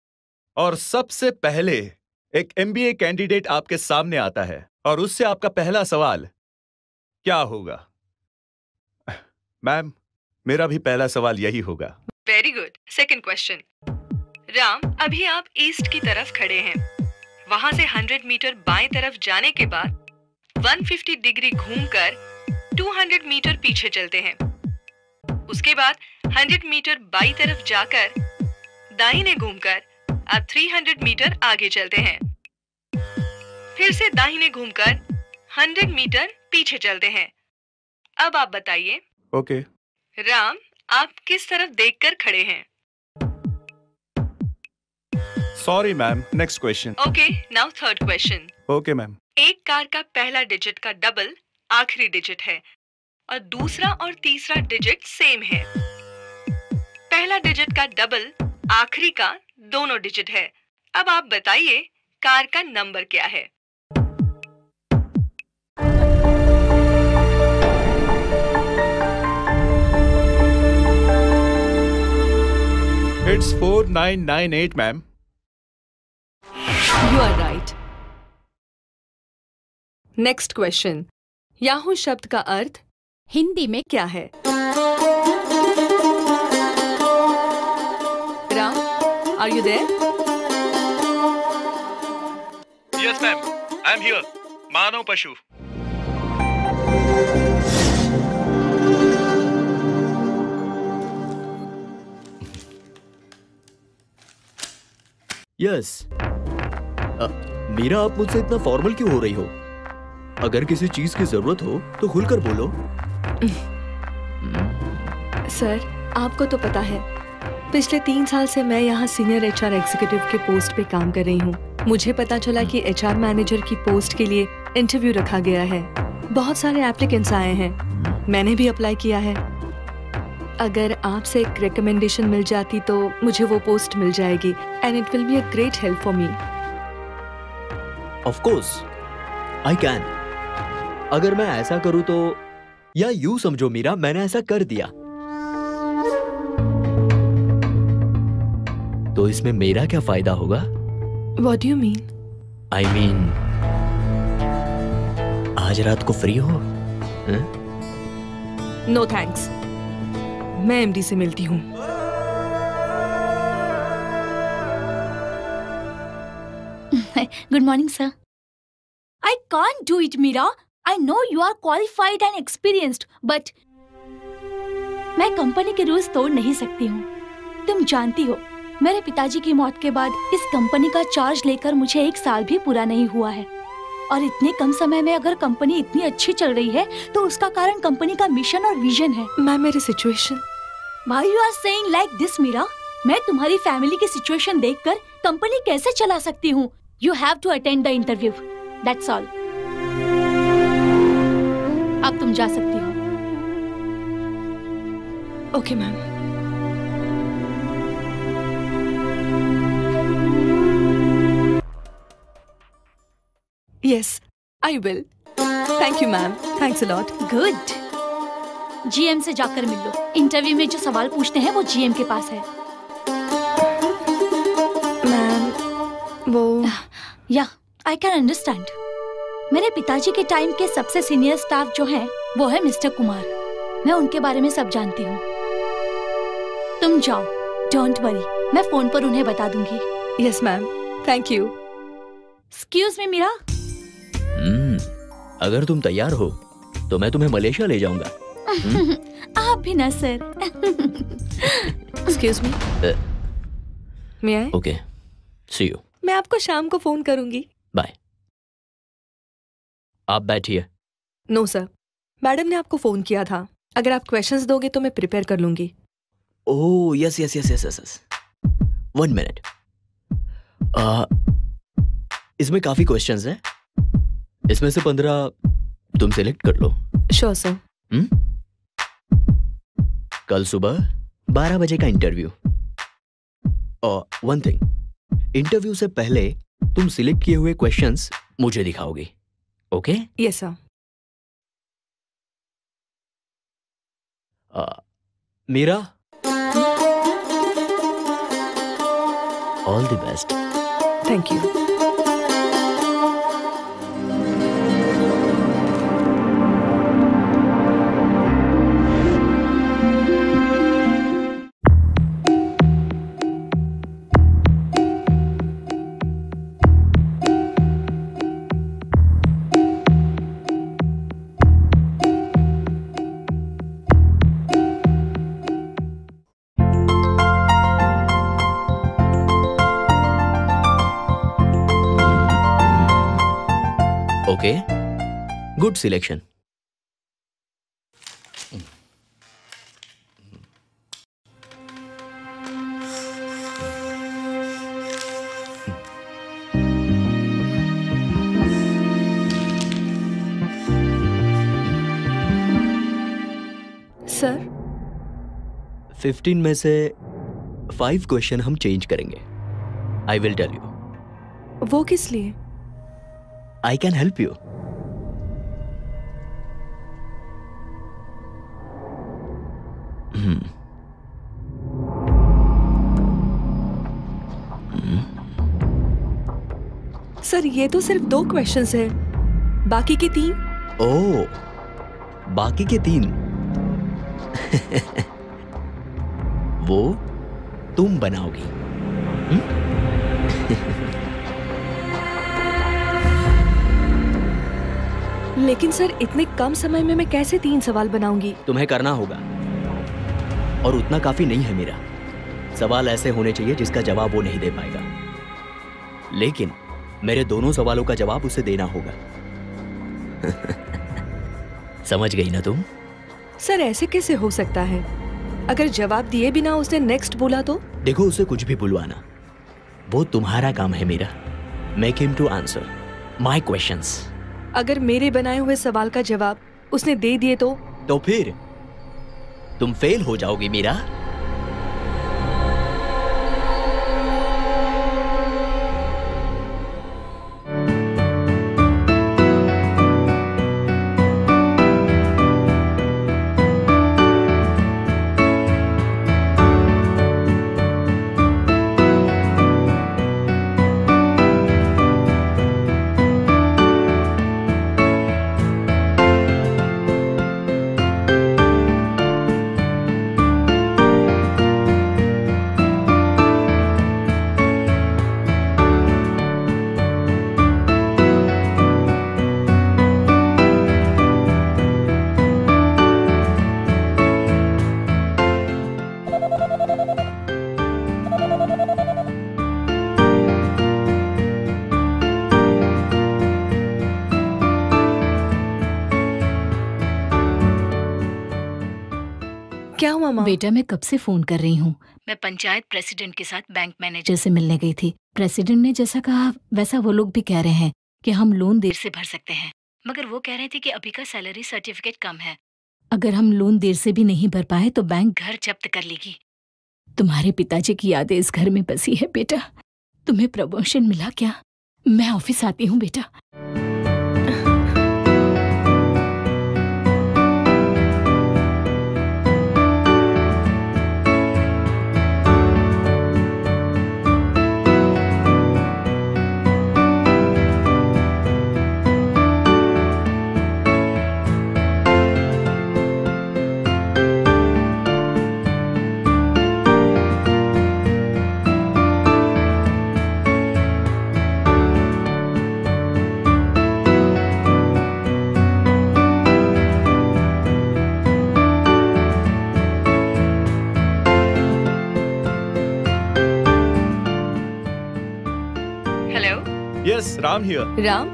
और सबसे पहले एक MBA कैंडिडेट आपके सामने आता है और उससे आपका पहला सवाल क्या होगा? मैम, मेरा भी पहला सवाल यही होगा।
Very good. Second question. Ram, अभी आप ईस्ट की तरफ खड़े हैं। वहां से 100 मीटर बाएं तरफ जाने के बाद 150 डिग्री घूमकर 200 मीटर पीछे चलते हैं। उसके बाद 100 मीटर बाईं तरफ जाकर दाहिने घूमकर आप 300 मीटर आगे चलते हैं। फिर से दाहिने घूमकर 100 मीटर पीछे चलते हैं। अब आप बताइए।
ओके।
राम, आप किस तरफ देखकर खड़े हैं?
Sorry ma'am, next question.
Okay, now third question.
Okay ma'am.
एक कार का पहला डिजिट का डबल आखिरी डिजिट है और दूसरा और तीसरा डिजिट सेम है। पहला डिजिट का डबल आखिरी का दोनों डिजिट है। अब आप बताइए कार का नंबर क्या है?
It's 4998, ma'am.
You are right. Next question. Yahoo शब्द का अर्थ हिंदी में क्या है? Ram, are you there?
Yes, ma'am. I'm here. मानव पशु।
यस। मीरा, आप मुझसे इतना फॉर्मल क्यों हो रही हो? अगर किसी चीज की जरूरत हो तो खुलकर बोलो।
सर, आपको तो पता है पिछले 3 साल से मैं यहाँ सीनियर HR एग्जीक्यूटिव के पोस्ट पे काम कर रही हूँ। मुझे पता चला कि HR मैनेजर की पोस्ट के लिए इंटरव्यू रखा गया है। बहुत सारे एप्लीकेंट्स आए हैं, मैंने भी अप्लाई किया है। अगर आपसे एक रिकमेंडेशन मिल जाती तो मुझे वो पोस्ट मिल जाएगी and it will be a great help for me.
Of course I can. अगर मैं ऐसा करूँ तो, या यूं समझो मीरा, मैंने ऐसा कर दिया तो इसमें मेरा क्या फायदा होगा?
What do you mean?
I mean, आज रात को फ्री हो?
नो थैंक्स, मैं MD से मिलती हूँ।
Good morning, sir. I can't do it, Meera. I know you are qualified and experienced, but मैं कंपनी के रूल्स तोड़ नहीं सकती हूँ। तुम जानती हो, मेरे पिताजी की मौत के बाद इस कंपनी का चार्ज लेकर मुझे 1 साल भी पूरा नहीं हुआ है। और इतने कम समय में अगर कंपनी इतनी अच्छी चल रही है तो उसका कारण कंपनी का मिशन और विजन है।
मैम, मेरी situation.
Why you are saying like this, Meera? मैं तुम्हारी फैमिली की सिचुएशन देखकर कंपनी कैसे चला सकती हूँ? You have to attend the interview. That's all. अब तुम जा सकती हो।
Okay ma'am. Yes, I will. Thank you, ma'am. Thanks a lot.
Good. GM से जाकर मिल लो। इंटरव्यू में जो सवाल पूछते हैं वो GM के पास है।
मैम, वो
या I can understand. मेरे पिताजी के टाइम के सबसे सीनियर स्टाफ जो हैं, वो है मिस्टर कुमार। मैं उनके बारे में सब जानती हूँ। तुम जाओ, डोंट वरी, मैं फोन पर उन्हें बता दूंगी।
Yes ma'am, thank you.
Excuse me Meera.
अगर तुम तैयार हो तो मैं तुम्हें मलेशिया ले जाऊंगा।
आप भी ना sir.
Excuse me, may I?
Okay, see you.
मैं आपको शाम को फोन करूंगी।
बाय। आप बैठिए।
नो सर, मैडम ने आपको फोन किया था। अगर आप क्वेश्चंस दोगे तो मैं प्रिपेयर कर लूंगी।
Oh yes yes yes yes yes. 1 minute. इसमें काफी क्वेश्चंस हैं। इसमें से 15 तुम सिलेक्ट कर लो।
Sure sir.
कल सुबह 12 बजे का इंटरव्यू। और 1 थिंग, इंटरव्यू से पहले तुम सिलेक्ट किए हुए क्वेश्चंस मुझे दिखाओगे। Okay?
Yes sir.
Meera, all the best.
Thank you.
Okay, good selection.
Sir,
15 में से 5 क्वेश्चन हम चेंज करेंगे। I will tell you.
वो किस लिए?
I can help you.
सर, ये तो सिर्फ 2 क्वेश्चंस है, बाकी के 3?
ओह, बाकी के 3 वो तुम बनाओगी।
लेकिन सर, इतने कम समय में मैं कैसे 3 सवाल बनाऊंगी?
तुम्हें करना होगा, और उतना काफी नहीं है मेरा। सवाल ऐसे होने चाहिए जिसका जवाब वो नहीं दे पाएगा, लेकिन मेरे दोनों सवालों का जवाब उसे देना होगा। समझ गई ना तुम?
सर, ऐसे कैसे हो सकता है? अगर जवाब दिए बिना उसने नेक्स्ट बोला तो?
देखो, उसे कुछ भी बुलवाना वो तुम्हारा काम है मेरा। Make him to answer my questions.
अगर मेरे बनाए हुए सवाल का जवाब उसने दे दिए तो
फिर तुम फेल हो जाओगी मीरा।
क्या हुआ माँ?
बेटा, मैं कब से फोन कर रही हूँ।
मैं पंचायत प्रेसिडेंट के साथ बैंक मैनेजर
जैसे मिलने गई थी। प्रेसिडेंट ने जैसा कहा वैसा वो लोग भी कह रहे हैं कि हम लोन देर
से भर सकते हैं, मगर वो कह रहे थे कि अभी का सैलरी सर्टिफिकेट कम है।
अगर हम लोन देर से भी नहीं भर पाए तो बैंक
घर जब्त कर लेगी।
तुम्हारे पिताजी की यादें इस घर में बसी है बेटा। तुम्हें प्रमोशन मिला क्या? मैं ऑफिस आती हूँ बेटा।
Yes, Ram here.
Ram,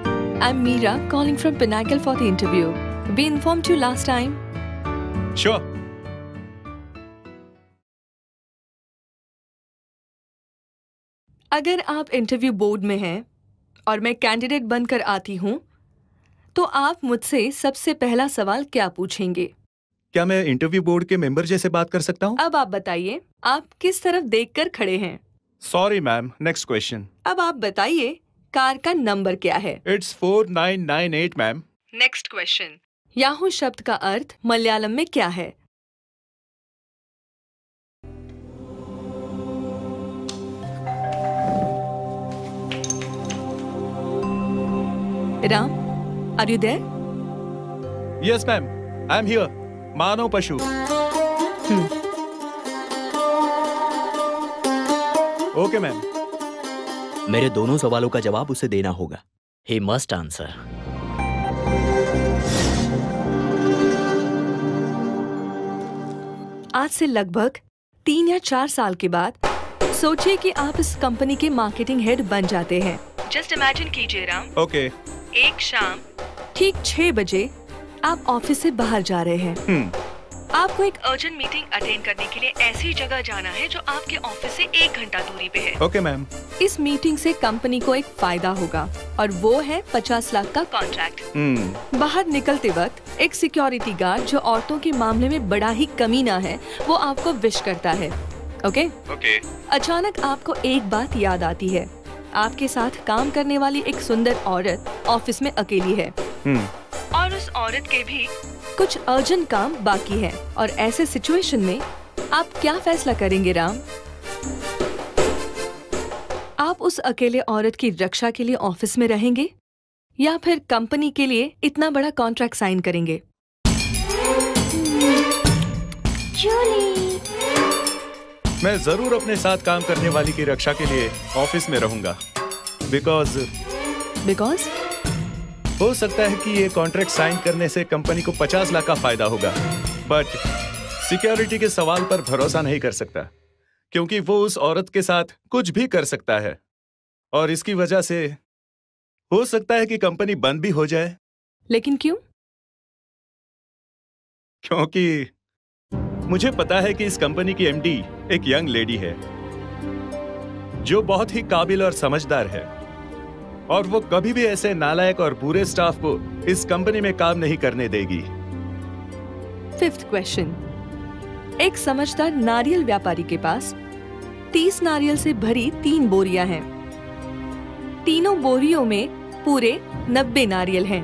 I'm Meera calling from Pinnacle for the interview. We informed you last time.
Sure.
अगर आप इंटरव्यू बोर्ड में हैं और मैं कैंडिडेट बनकर आती हूँ, तो आप मुझसे सबसे पहला सवाल क्या पूछेंगे?
क्या मैं इंटरव्यू बोर्ड के मेंबर जैसे बात कर सकता हूँ?
अब आप बताइए, आप किस तरफ देखकर खड़े हैं?
Sorry ma'am, next question.
अब आप बताइए, कार का नंबर क्या है?
It's 4998 ma'am.
Next question.
Yahoo शब्द का अर्थ मलयालम में क्या है? Ram, are you there?
Yes ma'am, I am here. मानव पशु। Okay ma'am.
मेरे दोनों सवालों का जवाब उसे देना होगा। He must answer.
आज से लगभग 3 या 4 साल के बाद सोचिए कि आप इस कंपनी के मार्केटिंग हेड बन जाते हैं।
जस्ट इमेजिन कीजिए राम।
ओके।
एक शाम
ठीक 6 बजे आप ऑफिस से बाहर जा रहे हैं। आपको एक
अर्जेंट मीटिंग अटेंड करने के लिए ऐसी जगह जाना है जो आपके ऑफिस से 1 घंटा दूरी पे है।
Okay ma'am.
इस मीटिंग से कंपनी को एक फायदा होगा और वो है 50 लाख का कॉन्ट्रैक्ट। बाहर निकलते वक्त एक सिक्योरिटी गार्ड जो औरतों के मामले में बड़ा ही कमीना है, वो आपको विश करता है। ओके? अचानक आपको एक बात याद आती है। आपके साथ काम करने वाली एक सुंदर औरत ऑफिस में अकेली है
और उस औरत के भी
कुछ अर्जेंट काम बाकी है। और ऐसे सिचुएशन में आप क्या फैसला करेंगे राम? आप उस अकेले औरत की रक्षा के लिए ऑफिस में रहेंगे या फिर कंपनी के लिए इतना बड़ा कॉन्ट्रैक्ट साइन करेंगे?
मैं जरूर अपने साथ काम करने वाली की रक्षा के लिए ऑफिस में रहूंगा। बिकॉज हो सकता है कि ये कॉन्ट्रैक्ट साइन करने से कंपनी को 50 लाख का फायदा होगा, बट सिक्योरिटी के सवाल पर भरोसा नहीं कर सकता क्योंकि वो उस औरत के साथ कुछ भी कर सकता है और इसकी वजह से हो सकता है कि कंपनी बंद भी हो जाए।
लेकिन क्यों?
क्योंकि मुझे पता है कि इस कंपनी की एमडी एक यंग लेडी है जो बहुत ही काबिल और समझदार है और वो कभी भी ऐसे नालायक और बुरे स्टाफ को इस कंपनी में काम नहीं करने देगी।
5th question. एक समझदार नारियल व्यापारी के पास 30 नारियल से भरी 3 बोरियां हैं। तीनों बोरियों में पूरे 90 नारियल हैं।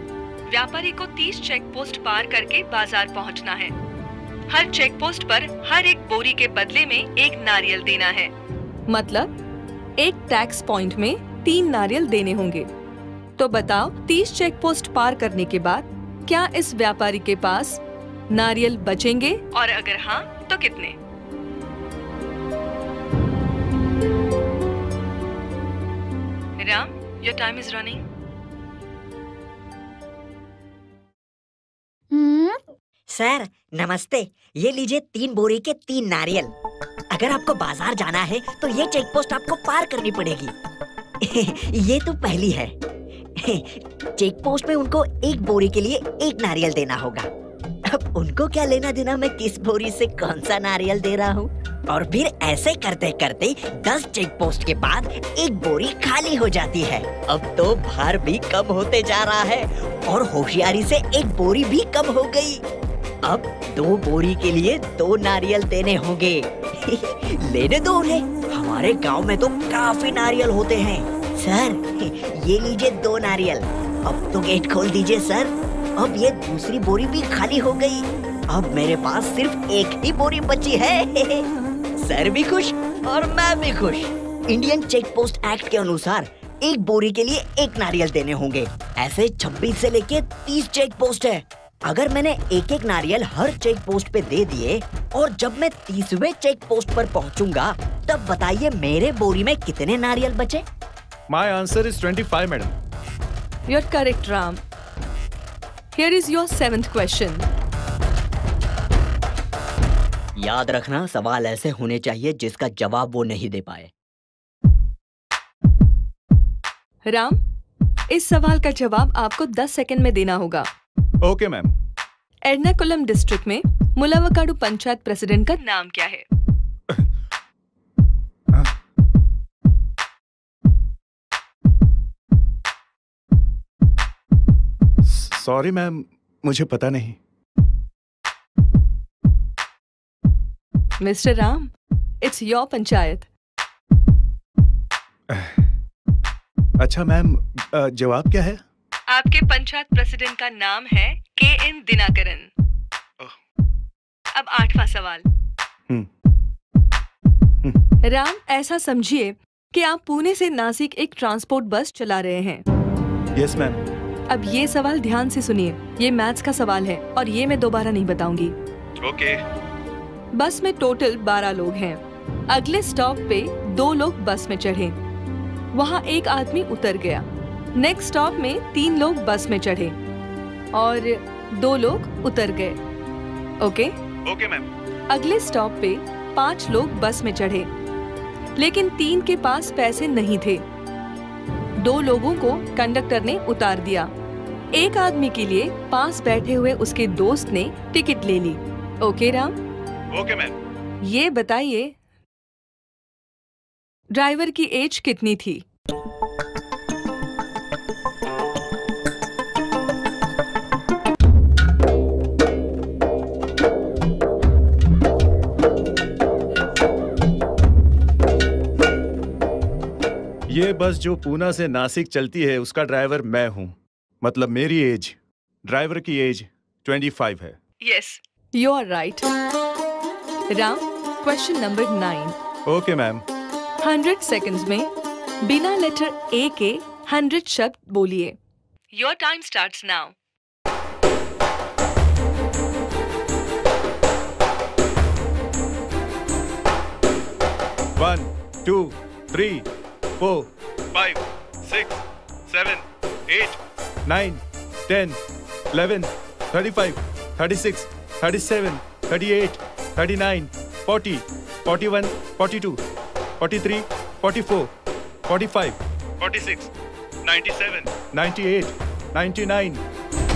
व्यापारी को 30 चेक पोस्ट पार करके बाजार पहुंचना है। हर चेक पोस्ट पर हर एक बोरी के बदले में 1 नारियल देना है।
मतलब एक टैक्स पॉइंट में 3 नारियल देने होंगे। तो बताओ 30 चेक पोस्ट पार करने के बाद क्या इस व्यापारी के पास नारियल बचेंगे?
और अगर हाँ तो कितने? Ram, your time is running.
Sir नमस्ते, ये लीजिए 3 बोरी के 3 नारियल। अगर आपको बाजार जाना है तो ये चेक पोस्ट आपको पार करनी पड़ेगी। ये तो पहली है। चेक पोस्ट में उनको 1 बोरी के लिए 1 नारियल देना होगा। अब उनको क्या लेना देना मैं किस बोरी से कौन सा नारियल दे रहा हूँ। और फिर ऐसे करते करते 10 चेक पोस्ट के बाद 1 बोरी खाली हो जाती है। अब तो भार भी कम होते जा रहा है और होशियारी से 1 बोरी भी कम हो गई। अब 2 बोरी के लिए 2 नारियल देने होंगे। लेने दो उन्हें, हमारे गांव में तो काफी नारियल होते हैं। सर ये लीजिए 2 नारियल। अब तो गेट खोल दीजिए सर। अब ये दूसरी बोरी भी खाली हो गई। अब मेरे पास सिर्फ 1 ही बोरी बची है। सर भी खुश और मैं भी खुश। इंडियन चेक पोस्ट एक्ट के अनुसार 1 बोरी के लिए 1 नारियल देने होंगे। ऐसे 26 से लेके 30 चेक पोस्ट है। अगर मैंने 1-1 नारियल हर चेक पोस्ट पे दे दिए और जब मैं 30वें चेक पोस्ट पर पहुंचूंगा तब बताइए मेरे बोरी में कितने नारियल बचे?
My answer is 25, madam.
You're correct, Ram. Here is your 7th question.
याद रखना, सवाल ऐसे होने चाहिए जिसका जवाब वो नहीं दे पाए।
राम, इस सवाल का जवाब आपको 10 सेकंड में देना होगा।
Okay ma'am.
एर्नाकुलम डिस्ट्रिक्ट में मुलावकाडु पंचायत प्रेसिडेंट का नाम क्या है?
सॉरी मैम, मुझे पता नहीं।
Mister Ram, it's your panchayat.
अच्छा मैम, जवाब क्या है?
आपके पंचायत प्रेसिडेंट का नाम है KN दिनाकरन। अब 8वां सवाल।
राम, ऐसा समझिए कि आप पुणे से नासिक एक ट्रांसपोर्ट बस चला रहे हैं।
Yes ma'am.
अब ये सवाल ध्यान से सुनिए, ये मैथ्स का सवाल है और ये मैं दोबारा नहीं बताऊंगी।
ओके।
बस में टोटल 12 लोग हैं। अगले स्टॉप पे 2 लोग बस में चढ़े, वहाँ एक आदमी उतर गया। नेक्स्ट स्टॉप में 3 लोग बस में चढ़े और 2 लोग उतर गए। ओके?
Okay ma'am.
अगले स्टॉप पे 5 लोग बस में चढ़े, लेकिन 3 के पास पैसे नहीं थे। 2 लोगों को कंडक्टर ने उतार दिया। एक आदमी के लिए पास बैठे हुए उसके दोस्त ने टिकट ले ली। ओके राम?
Okay ma'am.
ये बताइए ड्राइवर की एज कितनी थी?
ये बस जो पूना से नासिक चलती है उसका ड्राइवर मैं हूँ। मतलब मेरी एज, ड्राइवर की एज 25 है।
Yes, you are right. Ram, question number 9।
Okay ma'am.
100 seconds में बिना लेटर ए के 100 शब्द बोलिए।
Your time starts now.
1, 2, 3, 4, 5, 6, 7, 8, 9, 10, 11, 35, 36, 37, 38, 39, 40, 41, 42, 43, 44, 45, 46, 97, 98, 99,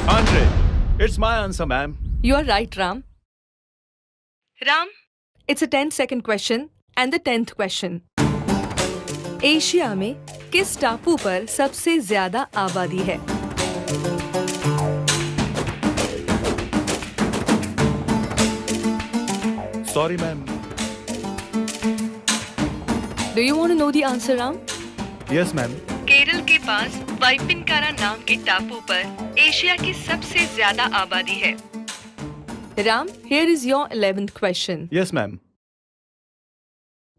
100. It's my answer, ma'am.
You are right, Ram.
Ram?
It's a 10-second question and the 10th question. Asia में किस टापू पर सबसे ज्यादा आबादी है?
Sorry, ma'am.
Do you want to know the answer, Ram?
Yes, ma'am.
Kerala के पास वाइपिनकारा नाम के टापू पर एशिया की सबसे ज्यादा आबादी है।
Ram, here is your 11th question.
Yes, ma'am.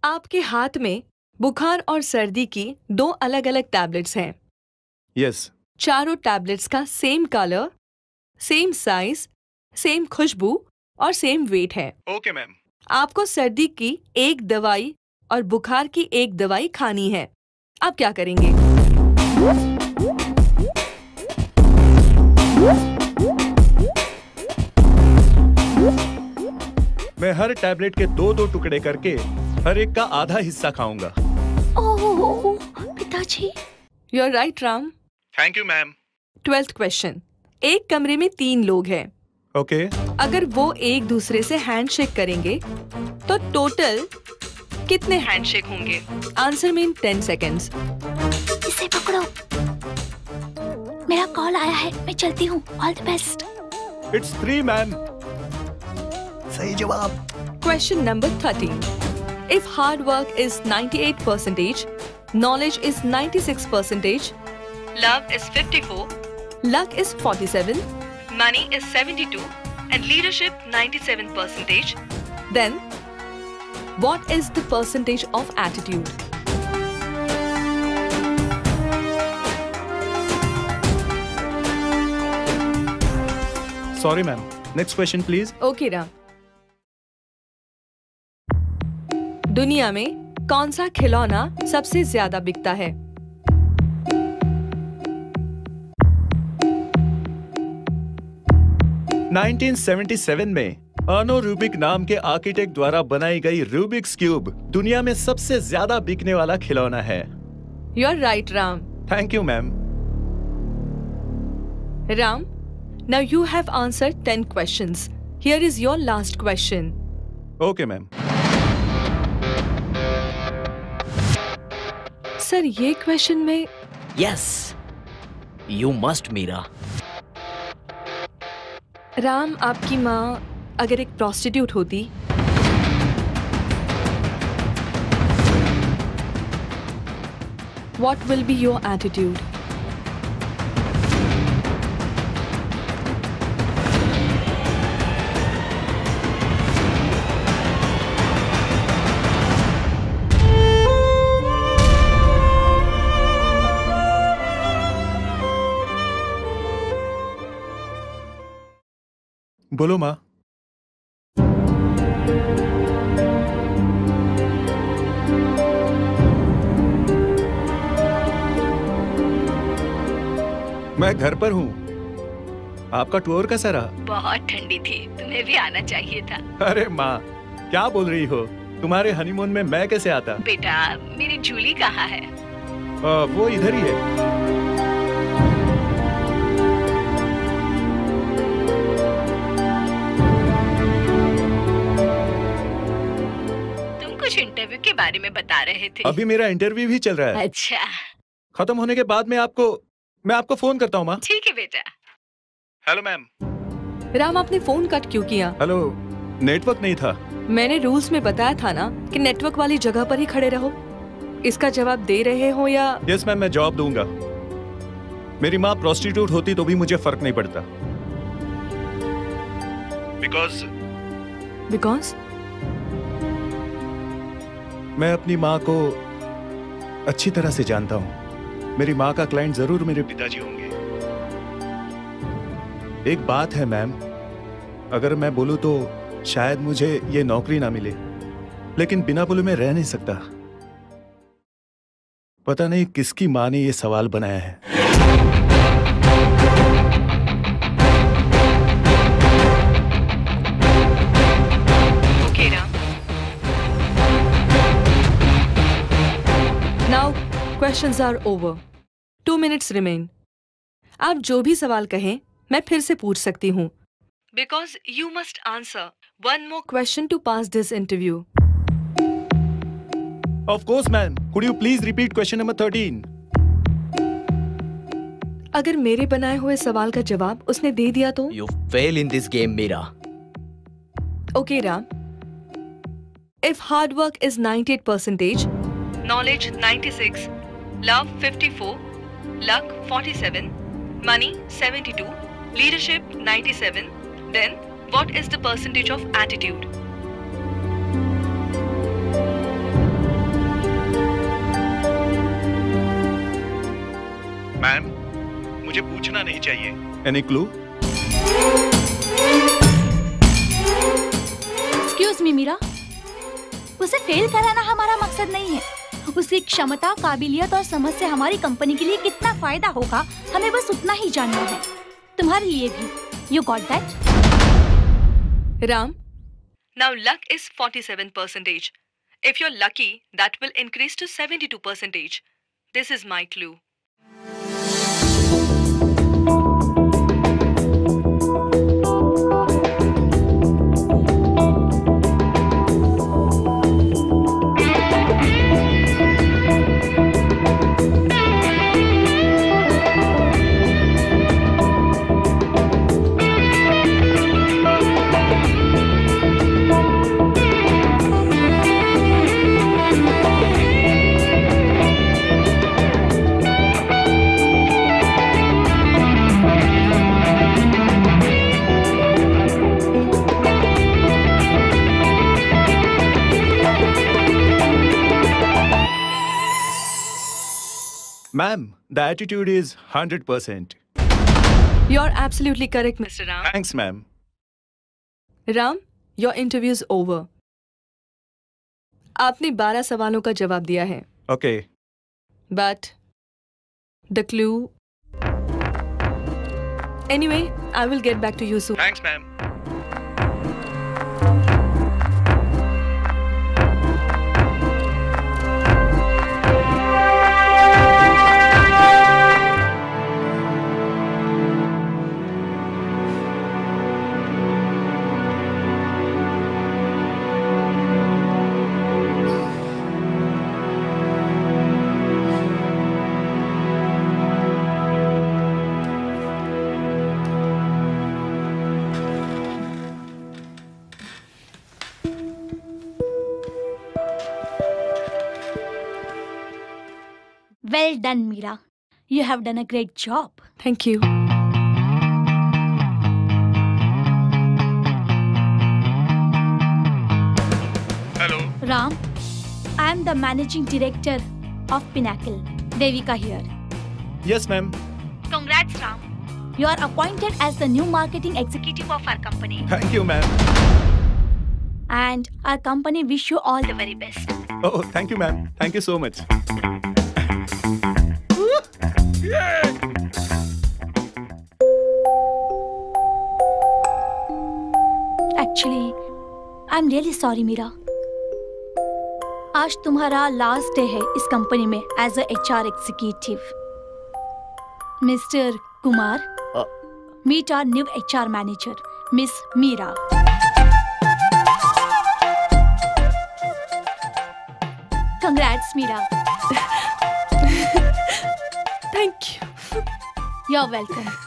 आपके हाथ में बुखार और सर्दी की 2 अलग-अलग टैबलेट्स हैं।
Yes.
चारों टैबलेट्स का same colour, same size, same खुशबू और सेम वेट है।
Okay, ma'am.
आपको सर्दी की एक दवाई और बुखार की एक दवाई खानी है। आप क्या करेंगे?
मैं हर टैबलेट के 2-2 टुकड़े करके हर एक का आधा हिस्सा खाऊंगा।
ओह पिताजी।
You are right, Ram.
Thank you, ma'am.
12th question. एक कमरे में 3 लोग हैं।
Okay.
अगर वो एक दूसरे से हैंडशेक करेंगे तो टोटल कितने हैंडशेक होंगे? आंसर में 10 सेकेंड्स।
इसे पकड़ो। मेरा कॉल आया है, मैं चलती हूँ। All the best.
It's 3, ma'am.
सही जवाब।
Question number 13. If hard work is 98%, knowledge is 96%,
love is 54,
luck is 47,
money is 72, and leadership 97%,
then what is the percentage of attitude?
Sorry, ma'am. Next question, please.
Okay, Ram. दुनिया में कौन सा खिलौना सबसे ज्यादा बिकता है?
नाइनटीन 1977 में अर्नो रूबिक नाम के आर्किटेक्ट द्वारा बनाई गई रूबिक्स क्यूब दुनिया में सबसे ज्यादा बिकने वाला खिलौना है।
You are right, Ram.
Thank you, ma'am.
Ram, now you have answered 10 questions. Here is your last question.
Okay, ma'am.
Sir, ये क्वेश्चन में
yes, you must Meera.
Ram, आपकी माँ अगर एक प्रोस्टिट्यूट होती what will be your attitude?
बोलो माँ। मैं घर पर हूँ। आपका टूर कैसा रहा?
बहुत ठंडी थी, तुम्हें भी आना चाहिए था।
अरे माँ, क्या बोल रही हो? तुम्हारे हनीमून में मैं कैसे आता?
बेटा, मेरी जूली कहाँ है?
वो इधर ही है।
तुम कुछ इंटरव्यू के बारे में बता रहे थे।
अभी मेरा इंटरव्यू भी चल रहा है।
अच्छा।
खत्म होने के बाद मैं आपको फोन करता हूँ माँ।
ठीक है बेटा।
Hello ma'am.
राम, आपने फोन कट क्यों किया?
हेलो, नेटवर्क नहीं था।
मैंने रूल्स में बताया था ना कि नेटवर्क वाली जगह पर ही खड़े रहो। इसका जवाब दे रहे हो या?
यस मैम, मैं जवाब दूंगा। मेरी माँ प्रोस्टिट्यूट होती तो भी मुझे फर्क नहीं पड़ता। बिकॉज मैं अपनी माँ को अच्छी तरह से जानता हूँ। मेरी माँ का क्लाइंट जरूर मेरे पिताजी होंगे। एक बात है मैम, अगर मैं बोलूं तो शायद मुझे ये नौकरी ना मिले, लेकिन बिना बोले मैं रह नहीं सकता। पता नहीं किसकी माँ ने ये सवाल बनाया है।
Okay, Ram.
Now questions are over. 2 minutes remain. आप जो भी सवाल कहें मैं फिर से पूछ सकती हूँ।
Because you must answer one more
question to pass this interview.
Of course, ma'am. Could you please repeat question number 13?
अगर मेरे बनाए हुए सवाल का जवाब उसने दे दिया तो?
You fail in this game, Meera.
Okay, Ram. If hard work is 98%,
knowledge 96, love 54, luck 47, money 72, leadership 97, then what is the percentage of attitude?
Ma'am, मुझे पूछना नहीं चाहिए। Any clue?
Excuse me Meera, उसे फेल कराना हमारा मकसद नहीं है। उसकी क्षमता, काबिलियत और समझ से हमारी कंपनी के लिए कितना फायदा होगा, हमें बस उतना ही जानना है। तुम्हारे लिए भी। You got that?
Ram?
Now luck is 47%. If you're lucky, that will increase to 72%. This is my clue.
Ma'am, the attitude is 100%.
You're absolutely correct, Mr. Ram.
Thanks, ma'am.
Ram, your interview is over. आपने 12 सवालों का जवाब दिया है।
Okay.
But the clue. Anyway, I will get back to you soon.
Thanks, ma'am.
Well done, Meera. You have done a great job.
Thank you.
Hello.
Ram, I am the managing director of Pinnacle. Devika here.
Yes, ma'am.
Congrats, Ram. You are appointed as the new marketing executive of our company.
Thank you, ma'am.
And our company wish you all the very best.
Oh, thank you, ma'am. Thank you so much.
Actually, I'm really sorry, Meera. आज तुम्हारा लास्ट डे है इस कंपनी में as a HR executive. Mister Kumar, meet our new HR manager, Miss Meera. Congrats, Meera.
Thank you.
You're welcome.